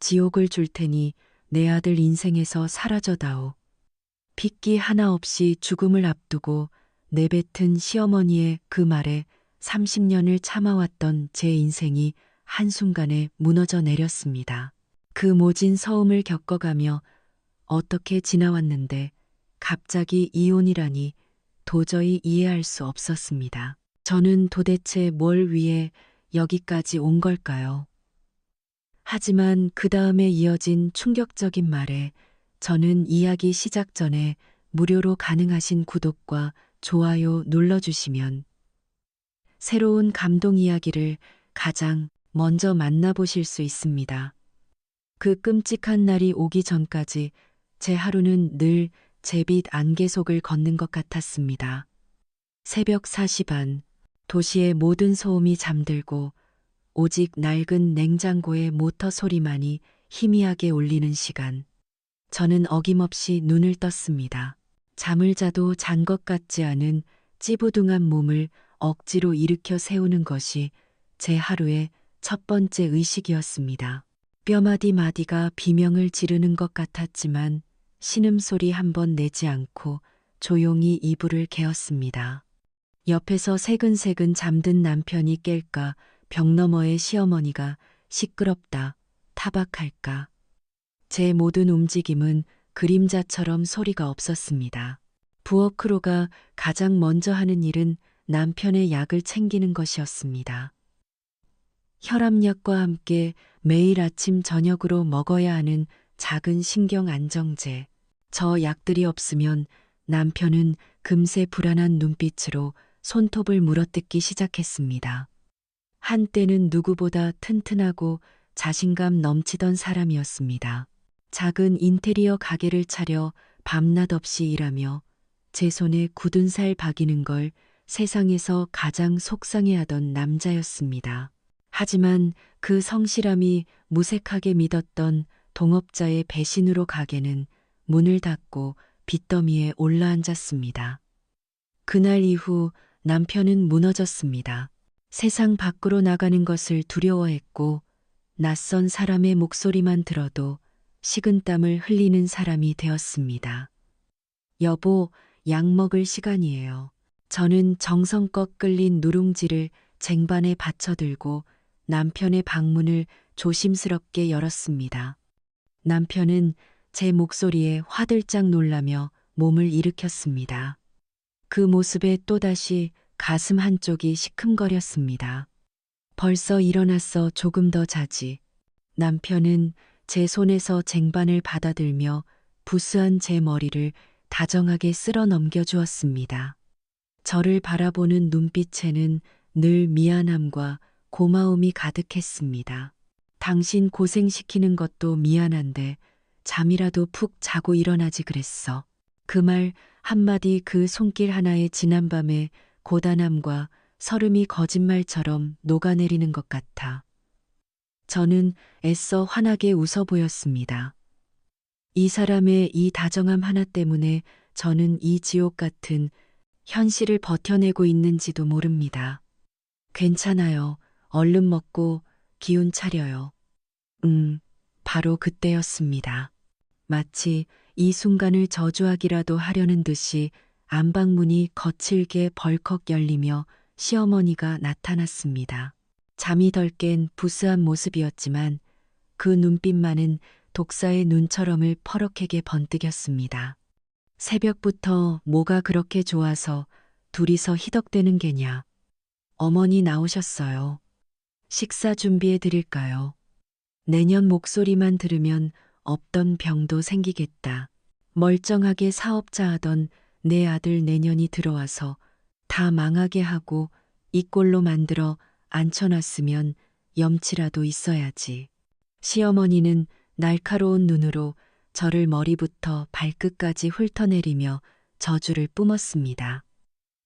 지옥을 줄 테니 내 아들 인생에서 사라져다오. 핏기 하나 없이 죽음을 앞두고 내뱉은 시어머니의 그 말에 30년을 참아왔던 제 인생이 한순간에 무너져 내렸습니다. 그 모진 서움을 겪어가며 어떻게 지나왔는데 갑자기 이혼이라니 도저히 이해할 수 없었습니다. 저는 도대체 뭘 위해 여기까지 온 걸까요? 하지만 그 다음에 이어진 충격적인 말에 저는 이야기 시작 전에 무료로 가능하신 구독과 좋아요 눌러주시면 새로운 감동 이야기를 가장 먼저 만나보실 수 있습니다. 그 끔찍한 날이 오기 전까지 제 하루는 늘 제빛 안개 속을 걷는 것 같았습니다. 새벽 4시 반, 도시의 모든 소음이 잠들고 오직 낡은 냉장고의 모터 소리만이 희미하게 울리는 시간. 저는 어김없이 눈을 떴습니다. 잠을 자도 잔 것 같지 않은 찌부둥한 몸을 억지로 일으켜 세우는 것이 제 하루의 첫 번째 의식이었습니다. 뼈마디 마디가 비명을 지르는 것 같았지만 신음소리 한 번 내지 않고 조용히 이불을 개었습니다. 옆에서 새근새근 잠든 남편이 깰까, 벽 너머의 시어머니가 시끄럽다, 타박할까. 제 모든 움직임은 그림자처럼 소리가 없었습니다. 부엌으로가 가장 먼저 하는 일은 남편의 약을 챙기는 것이었습니다. 혈압약과 함께 매일 아침 저녁으로 먹어야 하는 작은 신경 안정제. 저 약들이 없으면 남편은 금세 불안한 눈빛으로 손톱을 물어뜯기 시작했습니다. 한때는 누구보다 튼튼하고 자신감 넘치던 사람이었습니다. 작은 인테리어 가게를 차려 밤낮 없이 일하며 제 손에 굳은 살 박이는 걸 세상에서 가장 속상해하던 남자였습니다. 하지만 그 성실함이 무색하게 믿었던 동업자의 배신으로 가게는 문을 닫고 빚더미에 올라앉았습니다. 그날 이후 남편은 무너졌습니다. 세상 밖으로 나가는 것을 두려워했고 낯선 사람의 목소리만 들어도 식은땀을 흘리는 사람이 되었습니다. 여보, 약 먹을 시간이에요. 저는 정성껏 끌린 누룽지를 쟁반에 받쳐들고 남편의 방문을 조심스럽게 열었습니다. 남편은 제 목소리에 화들짝 놀라며 몸을 일으켰습니다. 그 모습에 또다시 가슴 한쪽이 시큼거렸습니다. 벌써 일어났어, 조금 더 자지. 남편은 제 손에서 쟁반을 받아들며 부스한 제 머리를 다정하게 쓸어 넘겨주었습니다. 저를 바라보는 눈빛에는 늘 미안함과 고마움이 가득했습니다. 당신 고생시키는 것도 미안한데 잠이라도 푹 자고 일어나지 그랬어. 그 말 한마디, 그 손길 하나에 지난밤의 고단함과 설움이 거짓말처럼 녹아내리는 것 같아. 저는 애써 환하게 웃어 보였습니다. 이 사람의 이 다정함 하나 때문에 저는 이 지옥 같은 현실을 버텨내고 있는지도 모릅니다. 괜찮아요. 얼른 먹고 기운 차려요. 바로 그때였습니다. 마치 이 순간을 저주하기라도 하려는 듯이 안방문이 거칠게 벌컥 열리며 시어머니가 나타났습니다. 잠이 덜 깬 부스한 모습이었지만 그 눈빛만은 독사의 눈처럼을 퍼렇게게 번뜩였습니다. 새벽부터 뭐가 그렇게 좋아서 둘이서 희덕대는 게냐. 어머니 나오셨어요. 식사 준비해 드릴까요? 내년 목소리만 들으면 없던 병도 생기겠다. 멀쩡하게 사업자 하던 내 아들 내년이 들어와서 다 망하게 하고 이 꼴로 만들어 앉혀놨으면 염치라도 있어야지. 시어머니는 날카로운 눈으로 저를 머리부터 발끝까지 훑어내리며 저주를 뿜었습니다.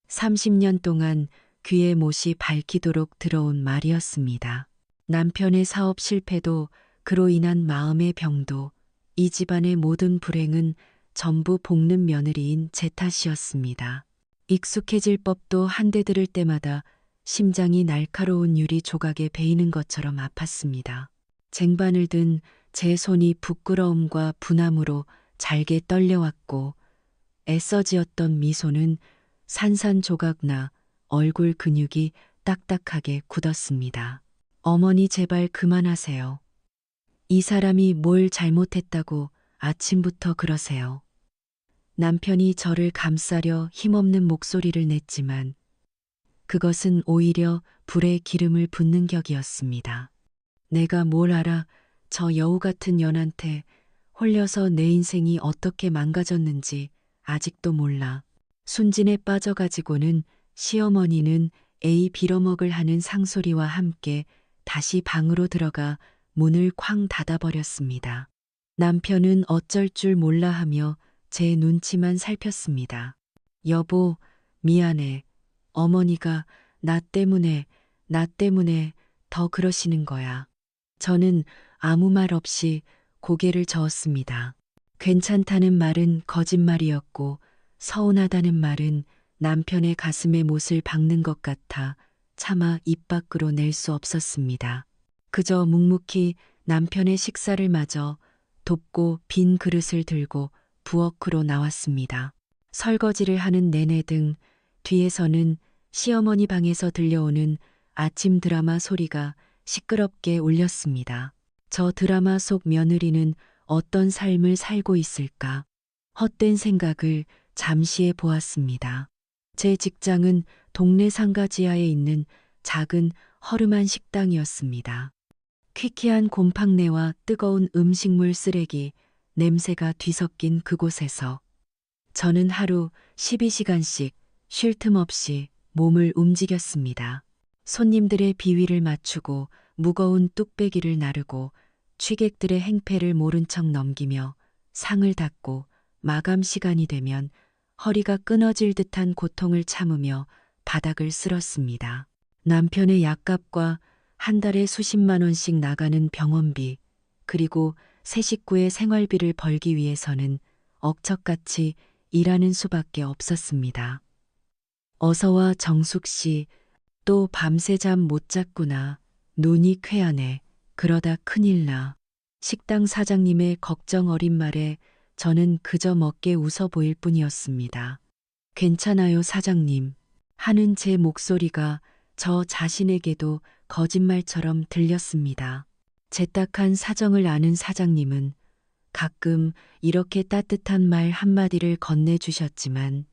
30년 동안 귀에 못이 밝히도록 들어온 말이었습니다. 남편의 사업 실패도 그로 인한 마음의 병도 이 집안의 모든 불행은 전부 볶는 며느리인 제 탓이었습니다. 익숙해질 법도 한 대 들을 때마다 심장이 날카로운 유리 조각에 베이는 것처럼 아팠습니다. 쟁반을 든 제 손이 부끄러움과 분함으로 잘게 떨려왔고 애써 지었던 미소는 산산조각나 얼굴 근육이 딱딱하게 굳었습니다. 어머니 제발 그만하세요. 이 사람이 뭘 잘못했다고 아침부터 그러세요. 남편이 저를 감싸려 힘없는 목소리를 냈지만 그것은 오히려 불에 기름을 붓는 격이었습니다. 내가 뭘 알아? 저 여우 같은 년한테 홀려서 내 인생이 어떻게 망가졌는지 아직도 몰라. 순진에 빠져가지고는 시어머니는 에이 빌어먹을 하는 상소리와 함께 다시 방으로 들어가 문을 쾅 닫아버렸습니다. 남편은 어쩔 줄 몰라 하며 제 눈치만 살폈습니다. 여보, 미안해. 어머니가 나 때문에 더 그러시는 거야. 저는 아무 말 없이 고개를 저었습니다. 괜찮다는 말은 거짓말이었고 서운하다는 말은 남편의 가슴에 못을 박는 것 같아 차마 입 밖으로 낼 수 없었습니다. 그저 묵묵히 남편의 식사를 마저 돕고 빈 그릇을 들고 부엌으로 나왔습니다. 설거지를 하는 내내 등 뒤에서는 시어머니 방에서 들려오는 아침 드라마 소리가 시끄럽게 울렸습니다. 저 드라마 속 며느리는 어떤 삶을 살고 있을까? 헛된 생각을 잠시 해보았습니다. 제 직장은 동네 상가 지하에 있는 작은 허름한 식당이었습니다. 퀴퀴한 곰팡내와 뜨거운 음식물 쓰레기, 냄새가 뒤섞인 그곳에서 저는 하루 12시간씩 쉴 틈 없이 몸을 움직였습니다. 손님들의 비위를 맞추고 무거운 뚝배기를 나르고 취객들의 행패를 모른 척 넘기며 상을 닦고 마감 시간이 되면 허리가 끊어질 듯한 고통을 참으며 바닥을 쓸었습니다. 남편의 약값과 한 달에 수십만 원씩 나가는 병원비, 그리고 세 식구의 생활비를 벌기 위해서는 억척같이 일하는 수밖에 없었습니다. 어서와 정숙 씨, 또 밤새 잠 못 잤구나. 눈이 쾌하네. 그러다 큰일 나. 식당 사장님의 걱정 어린 말에 저는 그저 먹게 웃어 보일 뿐이었습니다. 괜찮아요, 사장님. 하는 제 목소리가 저 자신에게도 거짓말처럼 들렸습니다. 제 딱한 사정을 아는 사장님은 가끔 이렇게 따뜻한 말 한마디를 건네주셨지만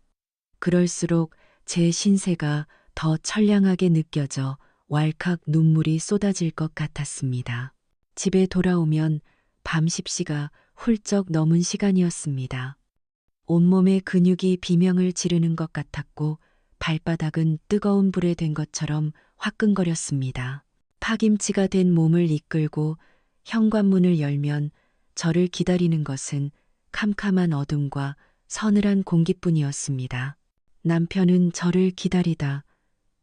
그럴수록 제 신세가 더 철량하게 느껴져 왈칵 눈물이 쏟아질 것 같았습니다. 집에 돌아오면 밤 10시가 훌쩍 넘은 시간이었습니다. 온몸의 근육이 비명을 지르는 것 같았고 발바닥은 뜨거운 불에 된 것처럼 화끈거렸습니다. 파김치가 된 몸을 이끌고 현관문을 열면 저를 기다리는 것은 캄캄한 어둠과 서늘한 공기뿐이었습니다. 남편은 저를 기다리다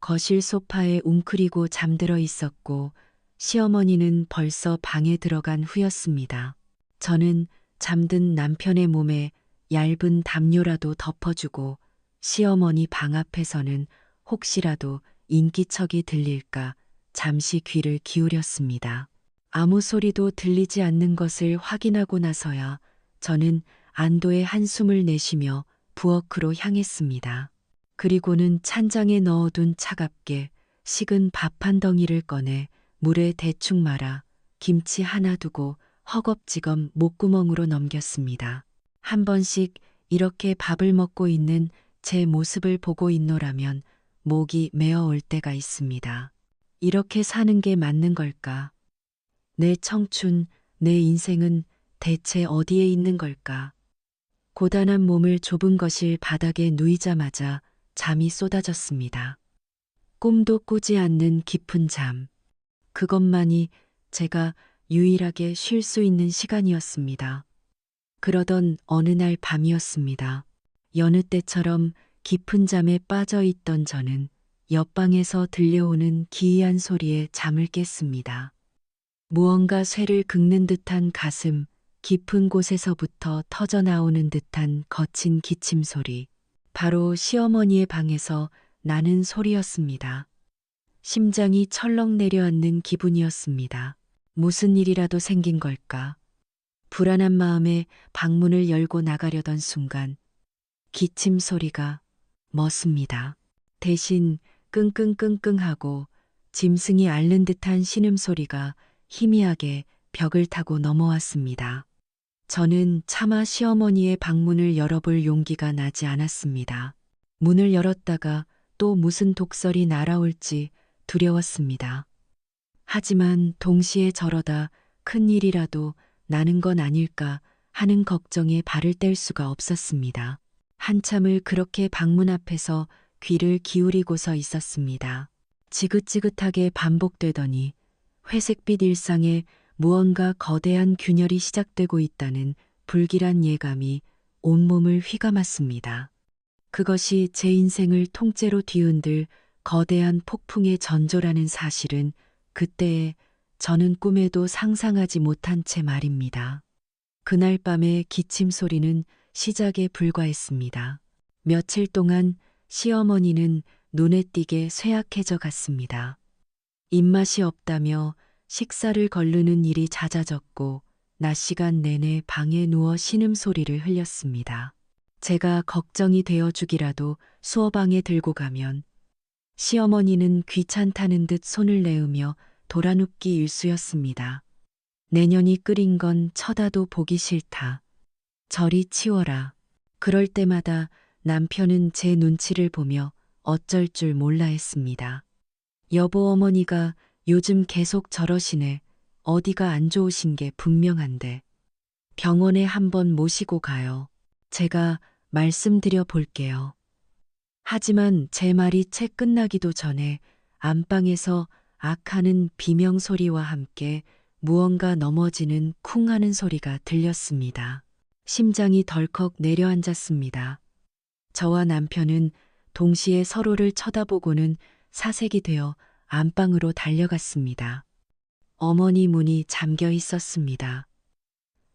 거실 소파에 웅크리고 잠들어 있었고 시어머니는 벌써 방에 들어간 후였습니다. 저는 잠든 남편의 몸에 얇은 담요라도 덮어주고 시어머니 방 앞에서는 혹시라도 인기척이 들릴까 잠시 귀를 기울였습니다. 아무 소리도 들리지 않는 것을 확인하고 나서야 저는 안도의 한숨을 내쉬며 부엌으로 향했습니다. 그리고는 찬장에 넣어둔 차갑게 식은 밥 한 덩이를 꺼내 물에 대충 말아 김치 하나 두고 허겁지겁 목구멍으로 넘겼습니다. 한 번씩 이렇게 밥을 먹고 있는 제 모습을 보고 있노라면 목이 메어올 때가 있습니다. 이렇게 사는 게 맞는 걸까? 내 청춘, 내 인생은 대체 어디에 있는 걸까? 고단한 몸을 좁은 거실 바닥에 누이자마자 잠이 쏟아졌습니다. 꿈도 꾸지 않는 깊은 잠. 그것만이 제가 유일하게 쉴 수 있는 시간이었습니다. 그러던 어느 날 밤이었습니다. 여느 때처럼 깊은 잠에 빠져 있던 저는 옆방에서 들려오는 기이한 소리에 잠을 깼습니다. 무언가 쇠를 긁는 듯한 가슴, 깊은 곳에서부터 터져나오는 듯한 거친 기침 소리. 바로 시어머니의 방에서 나는 소리였습니다. 심장이 철렁 내려앉는 기분이었습니다. 무슨 일이라도 생긴 걸까? 불안한 마음에 방문을 열고 나가려던 순간 기침 소리가 멎습니다. 대신 끙끙끙끙하고 짐승이 앓는 듯한 신음소리가 희미하게 벽을 타고 넘어왔습니다. 저는 차마 시어머니의 방문을 열어볼 용기가 나지 않았습니다. 문을 열었다가 또 무슨 독설이 날아올지 두려웠습니다. 하지만 동시에 저러다 큰일이라도 나는 건 아닐까 하는 걱정에 발을 뗄 수가 없었습니다. 한참을 그렇게 방문 앞에서 귀를 기울이고서 있었습니다. 지긋지긋하게 반복되더니 회색빛 일상에 무언가 거대한 균열이 시작되고 있다는 불길한 예감이 온몸을 휘감았습니다. 그것이 제 인생을 통째로 뒤흔들 거대한 폭풍의 전조라는 사실은 그때에 저는 꿈에도 상상하지 못한 채 말입니다. 그날 밤의 기침 소리는 시작에 불과했습니다. 며칠 동안 시어머니는 눈에 띄게 쇠약해져 갔습니다. 입맛이 없다며 식사를 거르는 일이 잦아졌고 낮 시간 내내 방에 누워 신음소리를 흘렸습니다. 제가 걱정이 되어 주기라도 수어방에 들고 가면 시어머니는 귀찮다는 듯 손을 내으며 돌아눕기 일쑤였습니다. 내년이 끓인 건 쳐다도 보기 싫다. 저리 치워라. 그럴 때마다 남편은 제 눈치를 보며 어쩔 줄 몰라 했습니다. 여보, 어머니가 요즘 계속 저러시네. 어디가 안 좋으신 게 분명한데. 병원에 한번 모시고 가요. 제가 말씀드려 볼게요. 하지만 제 말이 채 끝나기도 전에 안방에서 악하는 비명소리와 함께 무언가 넘어지는 쿵 하는 소리가 들렸습니다. 심장이 덜컥 내려앉았습니다. 저와 남편은 동시에 서로를 쳐다보고는 사색이 되어 안방으로 달려갔습니다. 어머니 문이 잠겨 있었습니다.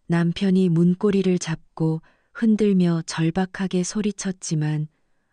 남편이 문고리를 잡고 흔들며 절박하게 소리쳤지만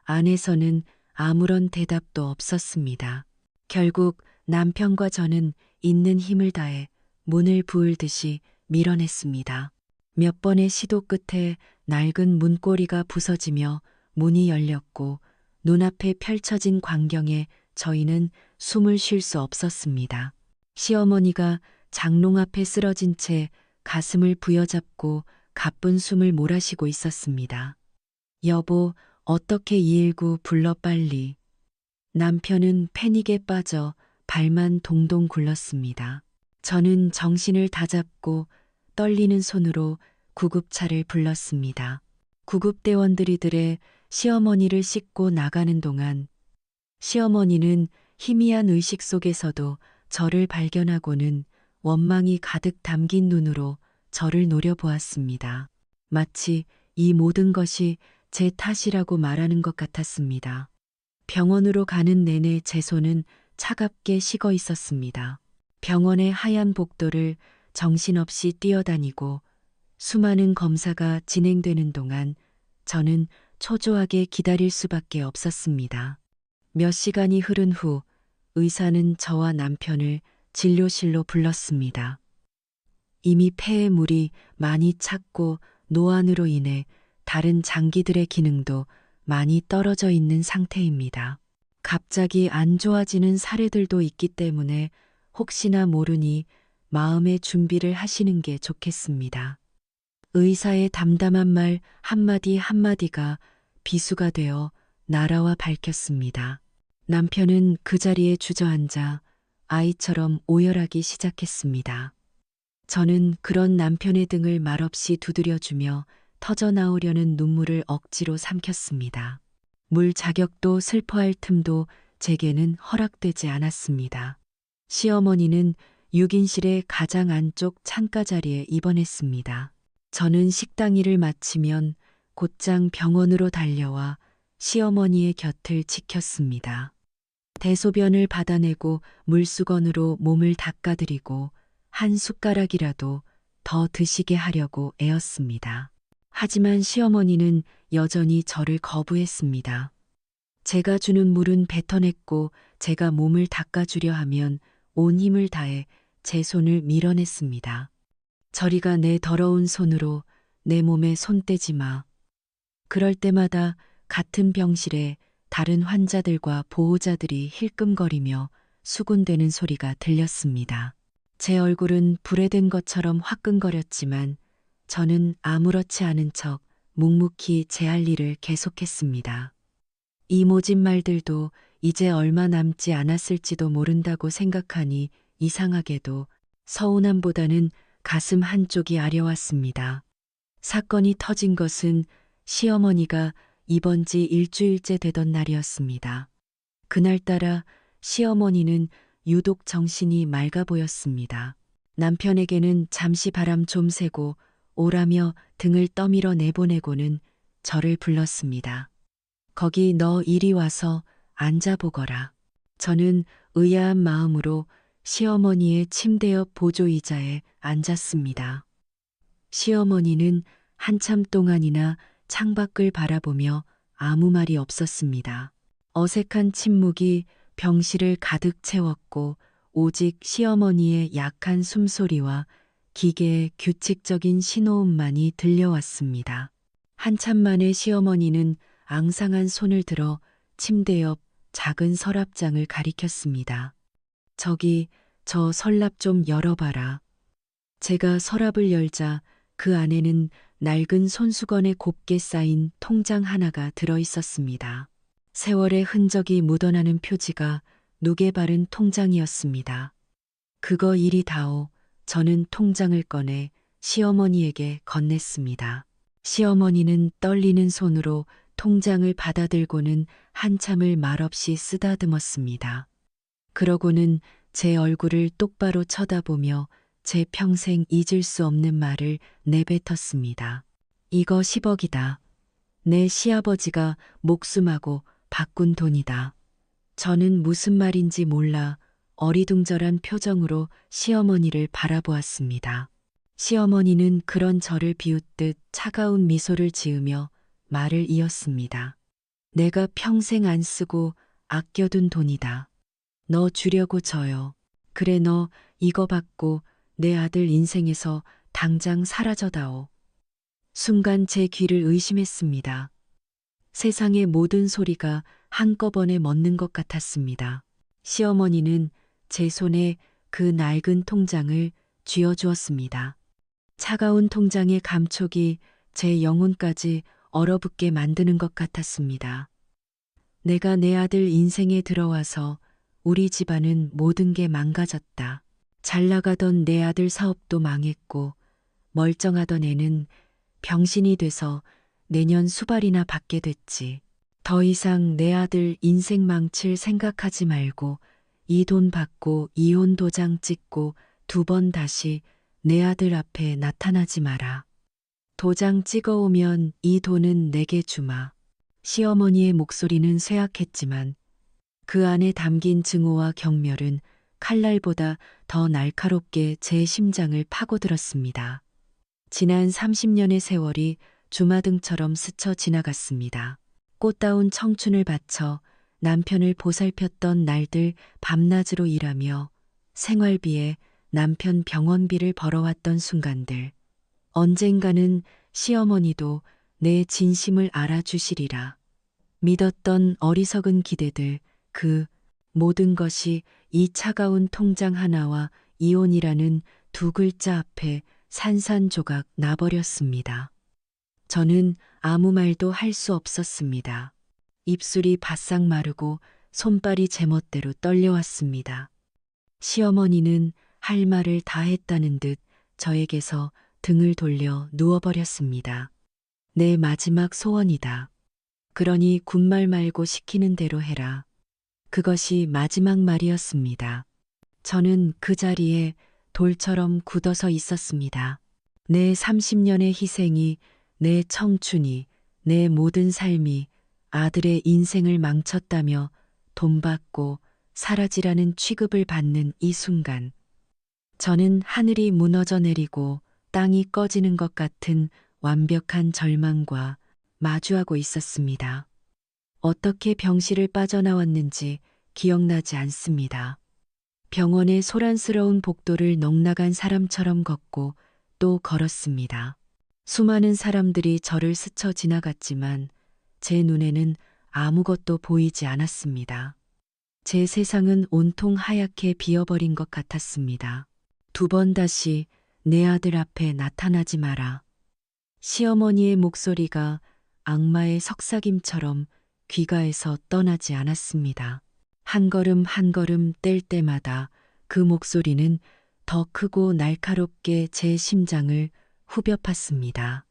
안에서는 아무런 대답도 없었습니다. 결국 남편과 저는 있는 힘을 다해 문을 부을듯이 밀어냈습니다. 몇 번의 시도 끝에 낡은 문고리가 부서지며 문이 열렸고 눈앞에 펼쳐진 광경에 저희는 숨을 쉴 수 없었습니다. 시어머니가 장롱 앞에 쓰러진 채 가슴을 부여잡고 가쁜 숨을 몰아쉬고 있었습니다. 여보, 어떻게 119 불러 빨리. 남편은 패닉에 빠져 발만 동동 굴렀습니다. 저는 정신을 다잡고 떨리는 손으로 구급차를 불렀습니다. 구급대원들이들의 시어머니를 싣고 나가는 동안 시어머니는 희미한 의식 속에서도 저를 발견하고는 원망이 가득 담긴 눈으로 저를 노려보았습니다. 마치 이 모든 것이 제 탓이라고 말하는 것 같았습니다. 병원으로 가는 내내 제 손은 차갑게 식어 있었습니다. 병원의 하얀 복도를 정신없이 뛰어다니고 수많은 검사가 진행되는 동안 저는 초조하게 기다릴 수밖에 없었습니다. 몇 시간이 흐른 후 의사는 저와 남편을 진료실로 불렀습니다. 이미 폐에 물이 많이 찼고 노안으로 인해 다른 장기들의 기능도 많이 떨어져 있는 상태입니다. 갑자기 안 좋아지는 사례들도 있기 때문에 혹시나 모르니 마음의 준비를 하시는 게 좋겠습니다. 의사의 담담한 말 한마디 한마디가 비수가 되어 날아와 밝혔습니다. 남편은 그 자리에 주저앉아 아이처럼 오열하기 시작했습니다. 저는 그런 남편의 등을 말없이 두드려주며 터져나오려는 눈물을 억지로 삼켰습니다. 물 자격도 슬퍼할 틈도 제게는 허락되지 않았습니다. 시어머니는 6인실의 가장 안쪽 창가 자리에 입원했습니다. 저는 식당 일을 마치면 곧장 병원으로 달려와 시어머니의 곁을 지켰습니다. 대소변을 받아내고 물수건으로 몸을 닦아드리고 한 숟가락이라도 더 드시게 하려고 애었습니다. 하지만 시어머니는 여전히 저를 거부했습니다. 제가 주는 물은 뱉어냈고 제가 몸을 닦아주려 하면 온 힘을 다해 제 손을 밀어냈습니다. 저리가 내 더러운 손으로 내 몸에 손 떼지 마. 그럴 때마다 같은 병실에 다른 환자들과 보호자들이 힐끔거리며 수군대는 소리가 들렸습니다. 제 얼굴은 불에 든 것처럼 화끈거렸지만 저는 아무렇지 않은 척 묵묵히 제 할 일을 계속했습니다. 이 모진 말들도 이제 얼마 남지 않았을지도 모른다고 생각하니 이상하게도 서운함보다는 가슴 한쪽이 아려왔습니다. 사건이 터진 것은 시어머니가 입원 지 일주일째 되던 날이었습니다. 그날따라 시어머니는 유독 정신이 맑아 보였습니다. 남편에게는 잠시 바람 좀 쐬고 오라며 등을 떠밀어 내보내고는 저를 불렀습니다. 거기 너 이리 와서 앉아보거라. 저는 의아한 마음으로 시어머니의 침대 옆 보조의자에 앉았습니다. 시어머니는 한참 동안이나 창밖을 바라보며 아무 말이 없었습니다. 어색한 침묵이 병실을 가득 채웠고 오직 시어머니의 약한 숨소리와 기계의 규칙적인 신호음만이 들려왔습니다. 한참 만에 시어머니는 앙상한 손을 들어 침대 옆 작은 서랍장을 가리켰습니다. 저기 저 서랍 좀 열어봐라. 제가 서랍을 열자 그 안에는 낡은 손수건에 곱게 쌓인 통장 하나가 들어 있었습니다. 세월의 흔적이 묻어나는 표지가 누게 바른 통장이었습니다. 그거 이리 다오. 저는 통장을 꺼내 시어머니에게 건넸습니다. 시어머니는 떨리는 손으로 통장을 받아들고는 한참을 말없이 쓰다듬었습니다. 그러고는 제 얼굴을 똑바로 쳐다보며 제 평생 잊을 수 없는 말을 내뱉었습니다. 이거 10억이다. 내 시아버지가 목숨하고 바꾼 돈이다. 저는 무슨 말인지 몰라 어리둥절한 표정으로 시어머니를 바라보았습니다. 시어머니는 그런 저를 비웃듯 차가운 미소를 지으며 말을 이었습니다. 내가 평생 안 쓰고 아껴둔 돈이다. 너 주려고 줘요. 그래 너 이거 받고 내 아들 인생에서 당장 사라져다오. 순간 제 귀를 의심했습니다. 세상의 모든 소리가 한꺼번에 멎는 것 같았습니다. 시어머니는 제 손에 그 낡은 통장을 쥐어주었습니다. 차가운 통장의 감촉이 제 영혼까지 얼어붙게 만드는 것 같았습니다. 내가 내 아들 인생에 들어와서 우리 집안은 모든 게 망가졌다. 잘 나가던 내 아들 사업도 망했고 멀쩡하던 애는 병신이 돼서 내년 수발이나 받게 됐지. 더 이상 내 아들 인생 망칠 생각하지 말고 이 돈 받고 이혼 도장 찍고 2번 다시 내 아들 앞에 나타나지 마라. 도장 찍어오면 이 돈은 내게 주마. 시어머니의 목소리는 쇠약했지만 그 안에 담긴 증오와 경멸은 칼날보다 더 날카롭게 제 심장을 파고들었습니다. 지난 30년의 세월이 주마등처럼 스쳐 지나갔습니다. 꽃다운 청춘을 바쳐 남편을 보살폈던 날들 밤낮으로 일하며 생활비에 남편 병원비를 벌어왔던 순간들. 언젠가는 시어머니도 내 진심을 알아주시리라. 믿었던 어리석은 기대들, 그 모든 것이 이 차가운 통장 하나와 이혼이라는 2글자 앞에 산산조각 나버렸습니다. 저는 아무 말도 할 수 없었습니다. 입술이 바싹 마르고 손발이 제멋대로 떨려왔습니다. 시어머니는 할 말을 다 했다는 듯 저에게서 등을 돌려 누워버렸습니다. 내 마지막 소원이다. 그러니 군말 말고 시키는 대로 해라. 그것이 마지막 말이었습니다. 저는 그 자리에 돌처럼 굳어서 있었습니다. 내 30년의 희생이, 내 청춘이, 내 모든 삶이 아들의 인생을 망쳤다며 돈 받고 사라지라는 취급을 받는 이 순간, 저는 하늘이 무너져 내리고 땅이 꺼지는 것 같은 완벽한 절망과 마주하고 있었습니다. 어떻게 병실을 빠져나왔는지 기억나지 않습니다. 병원의 소란스러운 복도를 넉나간 사람처럼 걷고 또 걸었습니다. 수많은 사람들이 저를 스쳐 지나갔지만 제 눈에는 아무것도 보이지 않았습니다. 제 세상은 온통 하얗게 비어버린 것 같았습니다. 두 번 다시 내 아들 앞에 나타나지 마라. 시어머니의 목소리가 악마의 석삭임처럼 귀가에서 떠나지 않았습니다. 한 걸음 한 걸음 뗄 때마다 그 목소리는 더 크고 날카롭게 제 심장을 후벼 팠습니다.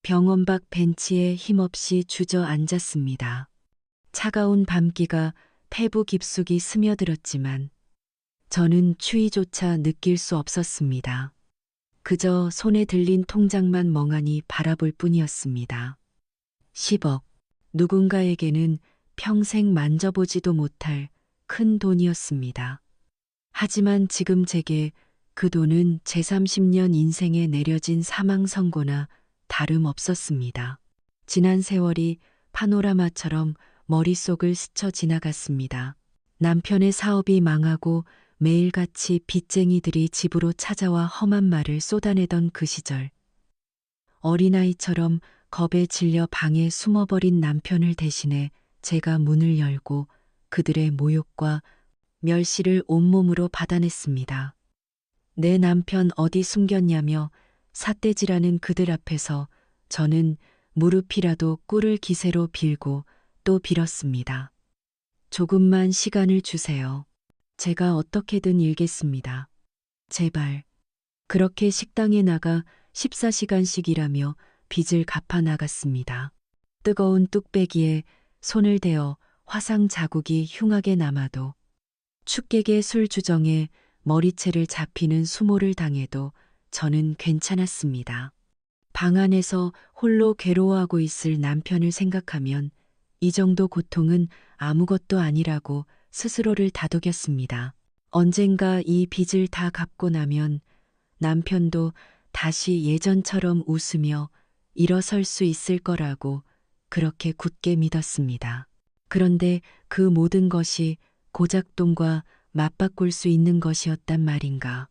병원 밖 벤치에 힘없이 주저앉았습니다. 차가운 밤기가 폐부 깊숙이 스며들었지만 저는 추위조차 느낄 수 없었습니다. 그저 손에 들린 통장만 멍하니 바라볼 뿐이었습니다. 10억. 누군가에게는 평생 만져보지도 못할 큰 돈이었습니다. 하지만 지금 제게 그 돈은 제30년 인생에 내려진 사망 선고나 다름없었습니다. 지난 세월이 파노라마처럼 머릿속을 스쳐 지나갔습니다. 남편의 사업이 망하고 매일같이 빚쟁이들이 집으로 찾아와 험한 말을 쏟아내던 그 시절. 어린아이처럼 겁에 질려 방에 숨어버린 남편을 대신해 제가 문을 열고 그들의 모욕과 멸시를 온몸으로 받아냈습니다. 내 남편 어디 숨겼냐며 삿대질하는 그들 앞에서 저는 무릎이라도 꿇을 기세로 빌고 또 빌었습니다. 조금만 시간을 주세요. 제가 어떻게든 일겠습니다. 제발. 그렇게 식당에 나가 14시간씩 일하며 빚을 갚아 나갔습니다. 뜨거운 뚝배기에 손을 대어 화상 자국이 흉하게 남아도 축객의 술 주정에 머리채를 잡히는 수모를 당해도 저는 괜찮았습니다. 방 안에서 홀로 괴로워하고 있을 남편을 생각하면 이 정도 고통은 아무것도 아니라고 스스로를 다독였습니다. 언젠가 이 빚을 다 갚고 나면 남편도 다시 예전처럼 웃으며 일어설 수 있을 거라고 그렇게 굳게 믿었습니다. 그런데 그 모든 것이 고작돈과 맞바꿀 수 있는 것이었단 말인가.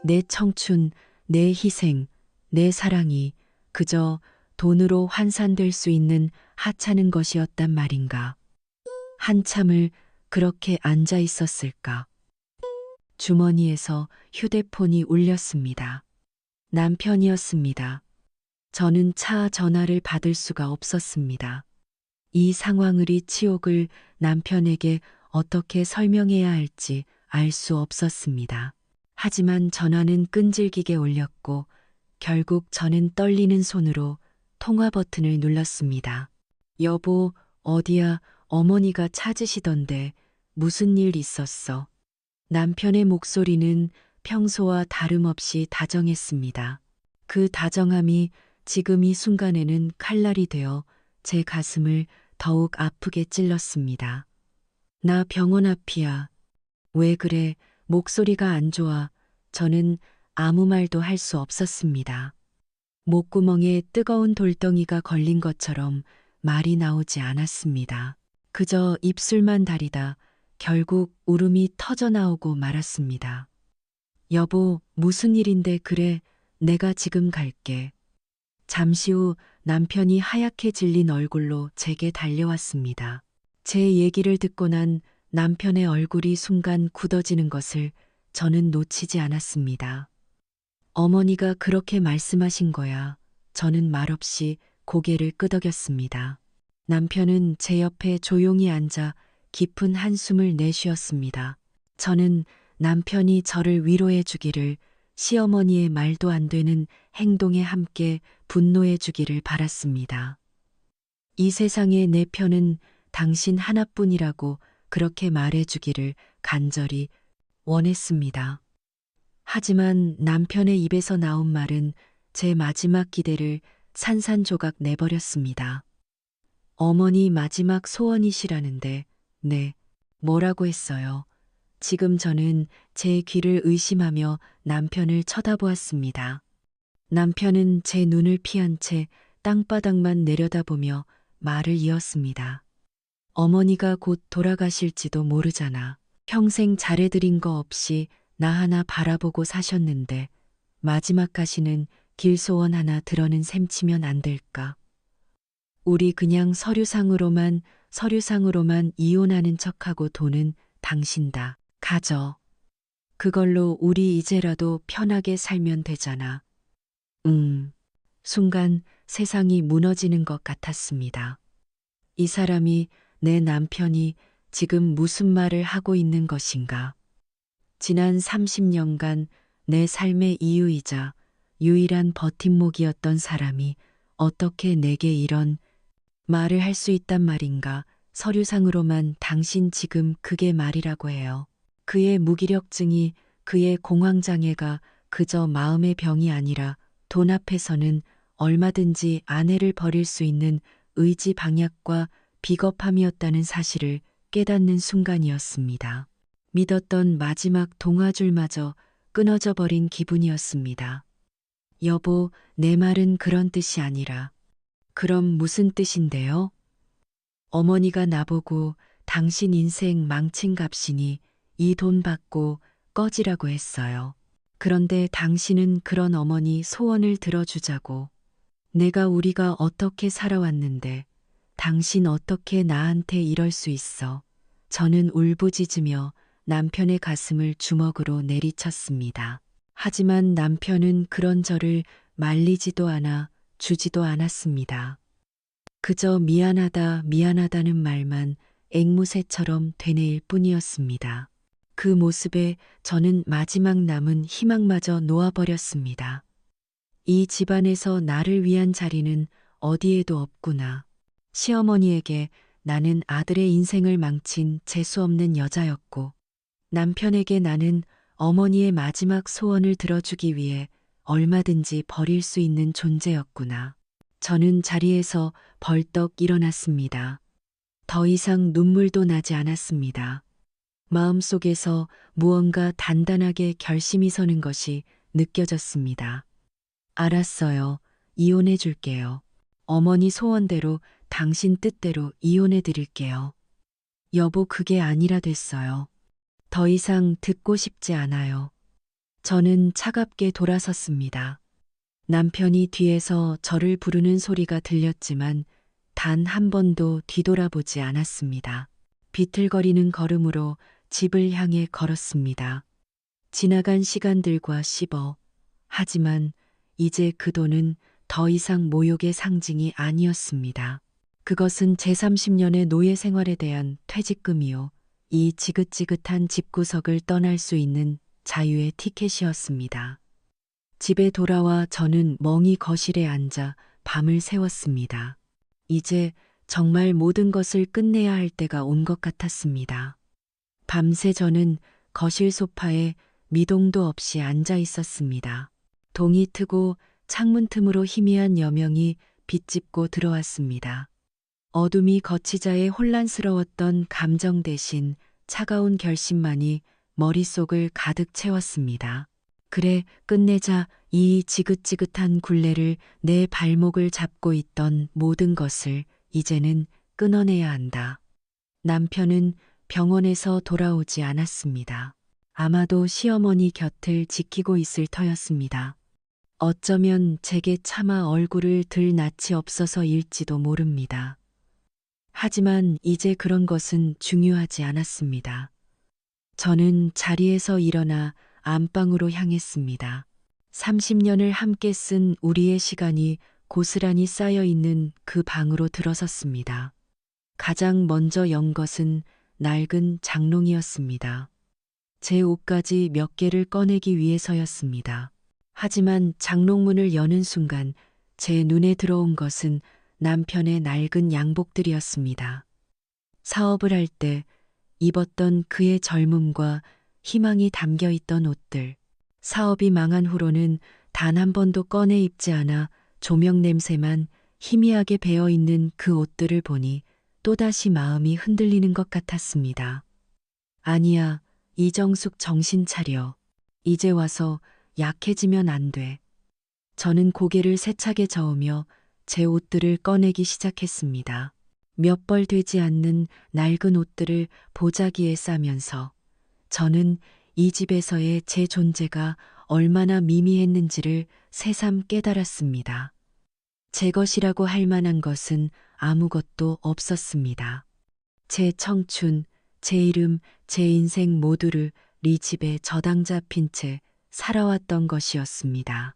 내 청춘, 내 희생, 내 사랑이 그저 돈으로 환산될 수 있는 하찮은 것이었단 말인가. 한참을 그렇게 앉아 있었을까. 주머니에서 휴대폰이 울렸습니다. 남편이었습니다. 저는 차 전화를 받을 수가 없었습니다. 이 상황의 치욕을 남편에게 어떻게 설명해야 할지 알 수 없었습니다. 하지만 전화는 끈질기게 울렸고 결국 저는 떨리는 손으로 통화 버튼을 눌렀습니다. 여보, 어디야? 어머니가 찾으시던데 무슨 일 있었어? 남편의 목소리는 평소와 다름없이 다정했습니다. 그 다정함이 지금 이 순간에는 칼날이 되어 제 가슴을 더욱 아프게 찔렀습니다. 나 병원 앞이야. 왜 그래? 목소리가 안 좋아. 저는 아무 말도 할 수 없었습니다. 목구멍에 뜨거운 돌덩이가 걸린 것처럼 말이 나오지 않았습니다. 그저 입술만 다리다 결국 울음이 터져 나오고 말았습니다. 여보, 무슨 일인데 그래? 내가 지금 갈게. 잠시 후 남편이 하얗게 질린 얼굴로 제게 달려왔습니다. 제 얘기를 듣고 난 남편의 얼굴이 순간 굳어지는 것을 저는 놓치지 않았습니다. 어머니가 그렇게 말씀하신 거야. 저는 말없이 고개를 끄덕였습니다. 남편은 제 옆에 조용히 앉아 깊은 한숨을 내쉬었습니다. 저는 남편이 저를 위로해 주기를, 시어머니의 말도 안 되는 행동에 함께 분노해 주기를 바랐습니다. 이 세상에 내 편은 당신 하나뿐이라고 그렇게 말해 주기를 간절히 원했습니다. 하지만 남편의 입에서 나온 말은 제 마지막 기대를 산산조각 내버렸습니다. 어머니 마지막 소원이시라는데, 네, 뭐라고 했어요? 지금 저는 제 귀를 의심하며 남편을 쳐다보았습니다. 남편은 제 눈을 피한 채 땅바닥만 내려다보며 말을 이었습니다. 어머니가 곧 돌아가실지도 모르잖아. 평생 잘해드린 거 없이 나 하나 바라보고 사셨는데 마지막 가시는 길소원 하나 들어는 셈치면 안 될까? 우리 그냥 서류상으로만 이혼하는 척하고 돈은 당신 다 가져. 그걸로 우리 이제라도 편하게 살면 되잖아. 순간 세상이 무너지는 것 같았습니다. 이 사람이, 내 남편이 지금 무슨 말을 하고 있는 것인가? 지난 30년간 내 삶의 이유이자 유일한 버팀목이었던 사람이 어떻게 내게 이런 말을 할 수 있단 말인가? 서류상으로만 당신 지금 그게 말이라고 해요. 그의 무기력증이, 그의 공황장애가 그저 마음의 병이 아니라 돈 앞에서는 얼마든지 아내를 버릴 수 있는 의지 방약과 비겁함이었다는 사실을 깨닫는 순간이었습니다. 믿었던 마지막 동화줄마저 끊어져 버린 기분이었습니다. 여보, 내 말은 그런 뜻이 아니라. 그럼 무슨 뜻인데요? 어머니가 나보고 당신 인생 망친 값이니 이 돈 받고 꺼지라고 했어요. 그런데 당신은 그런 어머니 소원을 들어주자고. 우리가 어떻게 살아왔는데 당신 어떻게 나한테 이럴 수 있어. 저는 울부짖으며 남편의 가슴을 주먹으로 내리쳤습니다. 하지만 남편은 그런 저를 말리지도 않아 주지도 않았습니다. 그저 미안하다는 말만 앵무새처럼 되뇌일 뿐이었습니다. 그 모습에 저는 마지막 남은 희망마저 놓아버렸습니다. 이 집안에서 나를 위한 자리는 어디에도 없구나. 시어머니에게 나는 아들의 인생을 망친 재수없는 여자였고, 남편에게 나는 어머니의 마지막 소원을 들어주기 위해 얼마든지 버릴 수 있는 존재였구나. 저는 자리에서 벌떡 일어났습니다. 더 이상 눈물도 나지 않았습니다. 마음속에서 무언가 단단하게 결심이 서는 것이 느껴졌습니다. 알았어요. 이혼해 줄게요. 어머니 소원대로 당신 뜻대로 이혼해 드릴게요. 여보, 그게 아니라 됐어요. 더 이상 듣고 싶지 않아요. 저는 차갑게 돌아섰습니다. 남편이 뒤에서 저를 부르는 소리가 들렸지만 단 한 번도 뒤돌아보지 않았습니다. 비틀거리는 걸음으로 집을 향해 걸었습니다. 지나간 시간들과 씹어. 하지만 이제 그 돈은 더 이상 모욕의 상징이 아니었습니다. 그것은 제 30년의 노예 생활에 대한 퇴직금이요. 이 지긋지긋한 집구석을 떠날 수 있는 자유의 티켓이었습니다. 집에 돌아와 저는 멍이 거실에 앉아 밤을 새웠습니다. 이제 정말 모든 것을 끝내야 할 때가 온 것 같았습니다. 밤새 저는 거실 소파에 미동도 없이 앉아 있었습니다. 동이 트고 창문 틈으로 희미한 여명이 비집고 들어왔습니다. 어둠이 거치자에 혼란스러웠던 감정 대신 차가운 결심만이 머릿속을 가득 채웠습니다. 그래, 끝내자. 이 지긋지긋한 굴레를, 내 발목을 잡고 있던 모든 것을 이제는 끊어내야 한다. 남편은 병원에서 돌아오지 않았습니다. 아마도 시어머니 곁을 지키고 있을 터였습니다. 어쩌면 제게 차마 얼굴을 들 낯이 없어서일지도 모릅니다. 하지만 이제 그런 것은 중요하지 않았습니다. 저는 자리에서 일어나 안방으로 향했습니다. 30년을 함께 쓴 우리의 시간이 고스란히 쌓여 있는 그 방으로 들어섰습니다. 가장 먼저 연 것은 낡은 장롱이었습니다. 제 옷까지 몇 개를 꺼내기 위해서였습니다. 하지만 장롱문을 여는 순간 제 눈에 들어온 것은 남편의 낡은 양복들이었습니다. 사업을 할 때 입었던 그의 젊음과 희망이 담겨 있던 옷들. 사업이 망한 후로는 단 한 번도 꺼내 입지 않아 조명 냄새만 희미하게 배어 있는 그 옷들을 보니 또다시 마음이 흔들리는 것 같았습니다. 아니야, 이정숙, 정신 차려. 이제 와서 약해지면 안 돼. 저는 고개를 세차게 저으며 제 옷들을 꺼내기 시작했습니다. 몇 벌 되지 않는 낡은 옷들을 보자기에 싸면서 저는 이 집에서의 제 존재가 얼마나 미미했는지를 새삼 깨달았습니다. 제 것이라고 할 만한 것은 아무것도 없었습니다. 제 청춘, 제 이름, 제 인생 모두를 이 집에 저당 잡힌 채 살아왔던 것이었습니다.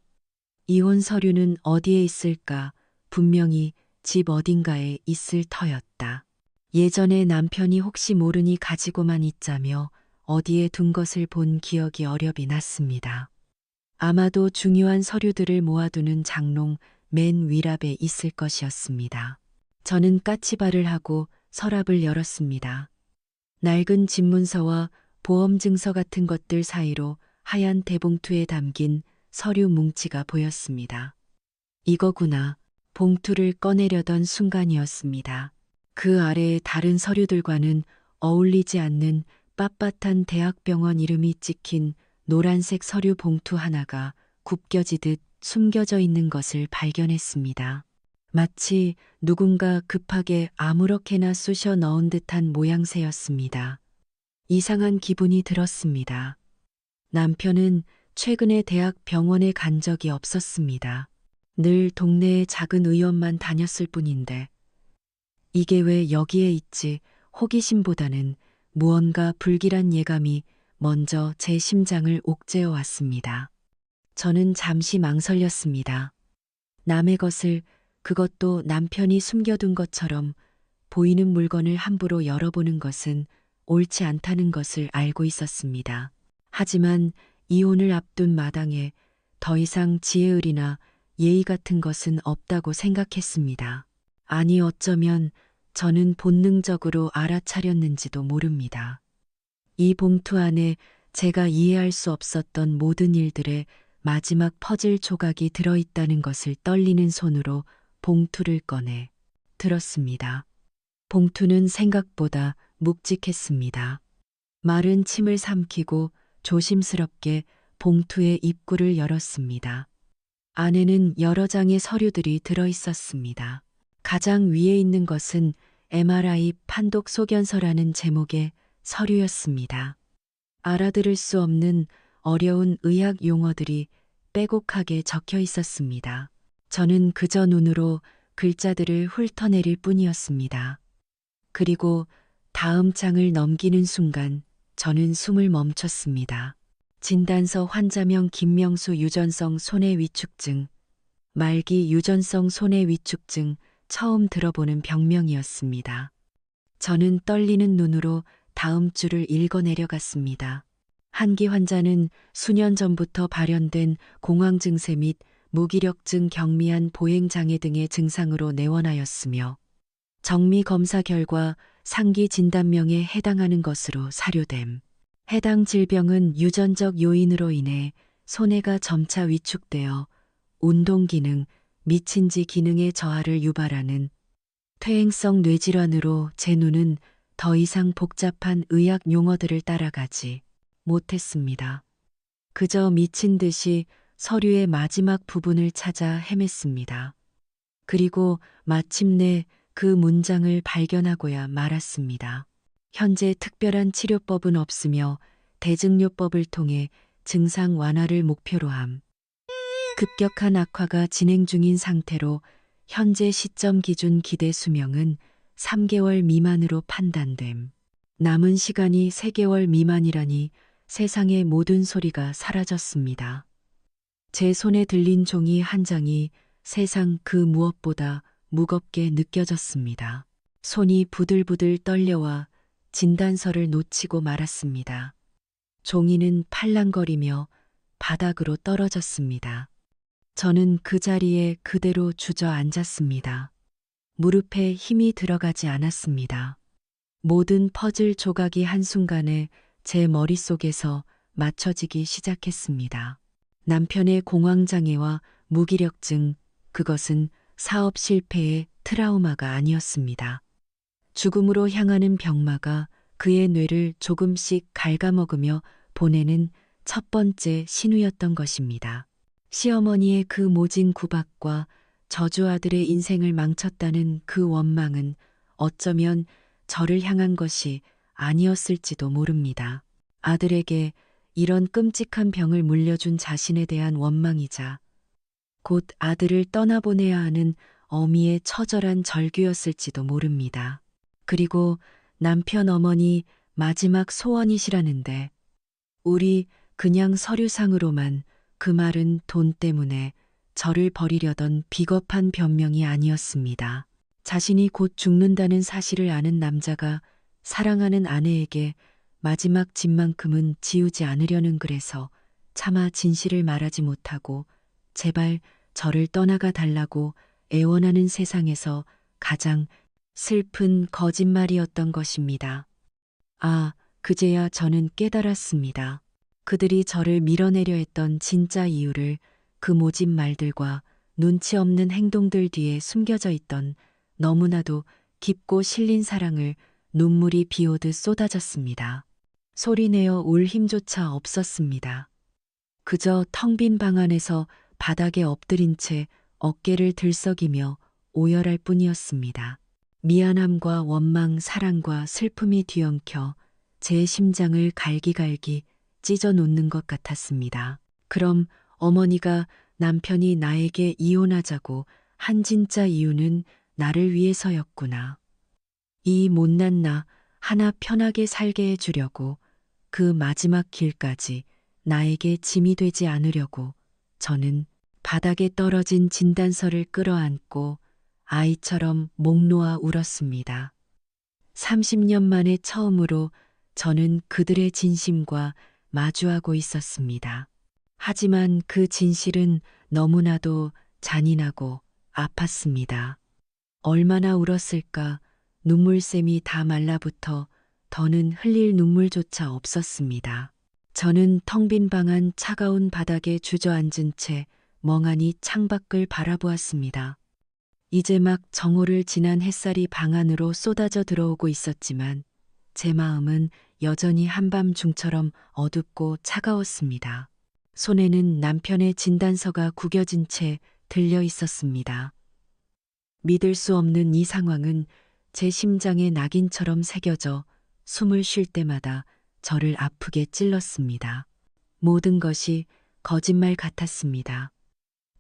이혼 서류는 어디에 있을까? 분명히 집 어딘가에 있을 터였다. 예전에 남편이 혹시 모르니 가지고만 있자며 어디에 둔 것을 본 기억이 어렵이 났습니다. 아마도 중요한 서류들을 모아두는 장롱 맨 위랍에 있을 것이었습니다. 저는 까치발을 하고 서랍을 열었습니다. 낡은 집문서와 보험증서 같은 것들 사이로 하얀 대봉투에 담긴 서류 뭉치가 보였습니다. 이거구나. 봉투를 꺼내려던 순간이었습니다. 그 아래에 다른 서류들과는 어울리지 않는 빳빳한 대학병원 이름이 찍힌 노란색 서류 봉투 하나가 굽겨지듯 숨겨져 있는 것을 발견했습니다. 마치 누군가 급하게 아무렇게나 쑤셔 넣은 듯한 모양새였습니다. 이상한 기분이 들었습니다. 남편은 최근에 대학 병원에 간 적이 없었습니다. 늘 동네의 작은 의원만 다녔을 뿐인데 이게 왜 여기에 있지? 호기심보다는 무언가 불길한 예감이 먼저 제 심장을 옥죄어 왔습니다. 저는 잠시 망설였습니다. 남의 것을, 그것도 남편이 숨겨둔 것처럼 보이는 물건을 함부로 열어보는 것은 옳지 않다는 것을 알고 있었습니다. 하지만 이혼을 앞둔 마당에 더 이상 지혜의리나 예의 같은 것은 없다고 생각했습니다. 아니 어쩌면 저는 본능적으로 알아차렸는지도 모릅니다. 이 봉투 안에 제가 이해할 수 없었던 모든 일들의 마지막 퍼즐 조각이 들어있다는 것을 떨리는 손으로 봉투를 꺼내 들었습니다. 봉투는 생각보다 묵직했습니다. 마른 침을 삼키고 조심스럽게 봉투의 입구를 열었습니다. 안에는 여러 장의 서류들이 들어있었습니다. 가장 위에 있는 것은 MRI 판독 소견서라는 제목의 서류였습니다. 알아들을 수 없는 어려운 의학 용어들이 빼곡하게 적혀 있었습니다. 저는 그저 눈으로 글자들을 훑어내릴 뿐이었습니다. 그리고 다음 장을 넘기는 순간 저는 숨을 멈췄습니다. 진단서 환자명 김명수 유전성 손해 위축증, 말기 유전성 손해 위축증 처음 들어보는 병명이었습니다. 저는 떨리는 눈으로 다음 줄을 읽어 내려갔습니다. 한기 환자는 수년 전부터 발현된 공황 증세 및 무기력증 경미한 보행 장애 등의 증상으로 내원하였으며 정밀 검사 결과 상기 진단명에 해당하는 것으로 사료됨. 해당 질병은 유전적 요인으로 인해 손해가 점차 위축되어 운동 기능, 미친지 기능의 저하를 유발하는 퇴행성 뇌질환으로 제 눈은 더 이상 복잡한 의학 용어들을 따라가지 못했습니다. 그저 미친 듯이 서류의 마지막 부분을 찾아 헤맸습니다. 그리고 마침내 그 문장을 발견하고야 말았습니다. 현재 특별한 치료법은 없으며 대증요법을 통해 증상 완화를 목표로 함. 급격한 악화가 진행 중인 상태로 현재 시점 기준 기대 수명은 3개월 미만으로 판단됨. 남은 시간이 3개월 미만이라니 세상의 모든 소리가 사라졌습니다. 제 손에 들린 종이 한 장이 세상 그 무엇보다 무겁게 느껴졌습니다. 손이 부들부들 떨려와 진단서를 놓치고 말았습니다. 종이는 팔랑거리며 바닥으로 떨어졌습니다. 저는 그 자리에 그대로 주저앉았습니다. 무릎에 힘이 들어가지 않았습니다. 모든 퍼즐 조각이 한순간에 제 머릿속에서 맞춰지기 시작했습니다. 남편의 공황장애와 무기력증, 그것은 사업 실패의 트라우마가 아니었습니다. 죽음으로 향하는 병마가 그의 뇌를 조금씩 갉아먹으며 보내는 첫 번째 신호였던 것입니다. 시어머니의 그 모진 구박과 저주 아들의 인생을 망쳤다는 그 원망은 어쩌면 저를 향한 것이 아니었을지도 모릅니다. 아들에게 이런 끔찍한 병을 물려준 자신에 대한 원망이자 곧 아들을 떠나보내야 하는 어미의 처절한 절규였을지도 모릅니다. 그리고 남편 어머니 마지막 소원이시라는데 우리 그냥 서류상으로만 그 말은 돈 때문에 저를 버리려던 비겁한 변명이 아니었습니다. 자신이 곧 죽는다는 사실을 아는 남자가 사랑하는 아내에게 마지막 집만큼은 지우지 않으려는 그래서 차마 진실을 말하지 못하고 제발 저를 떠나가 달라고 애원하는 세상에서 가장 슬픈 거짓말이었던 것입니다. 아, 그제야 저는 깨달았습니다. 그들이 저를 밀어내려 했던 진짜 이유를 그 모진 말들과 눈치 없는 행동들 뒤에 숨겨져 있던 너무나도 깊고 실린 사랑을 눈물이 비오듯 쏟아졌습니다. 소리내어 울 힘조차 없었습니다. 그저 텅 빈 방 안에서 바닥에 엎드린 채 어깨를 들썩이며 오열할 뿐이었습니다. 미안함과 원망, 사랑과 슬픔이 뒤엉켜 제 심장을 갈기갈기 찢어 놓는 것 같았습니다. 그럼 어머니가 남편이 나에게 이혼하자고 한 진짜 이유는 나를 위해서였구나. 이 못난 나 하나 편하게 살게 해주려고 그 마지막 길까지 나에게 짐이 되지 않으려고 저는 바닥에 떨어진 진단서를 끌어안고 아이처럼 목 놓아 울었습니다. 30년 만에 처음으로 저는 그들의 진심과 마주하고 있었습니다. 하지만 그 진실은 너무나도 잔인하고 아팠습니다. 얼마나 울었을까. 눈물샘이 다 말라붙어 더는 흘릴 눈물조차 없었습니다. 저는 텅 빈 방 안 차가운 바닥에 주저앉은 채 멍하니 창밖을 바라보았습니다. 이제 막 정오를 지난 햇살이 방 안으로 쏟아져 들어오고 있었지만 제 마음은 여전히 한밤중처럼 어둡고 차가웠습니다. 손에는 남편의 진단서가 구겨진 채 들려 있었습니다. 믿을 수 없는 이 상황은 제 심장에 낙인처럼 새겨져 숨을 쉴 때마다 저를 아프게 찔렀습니다. 모든 것이 거짓말 같았습니다.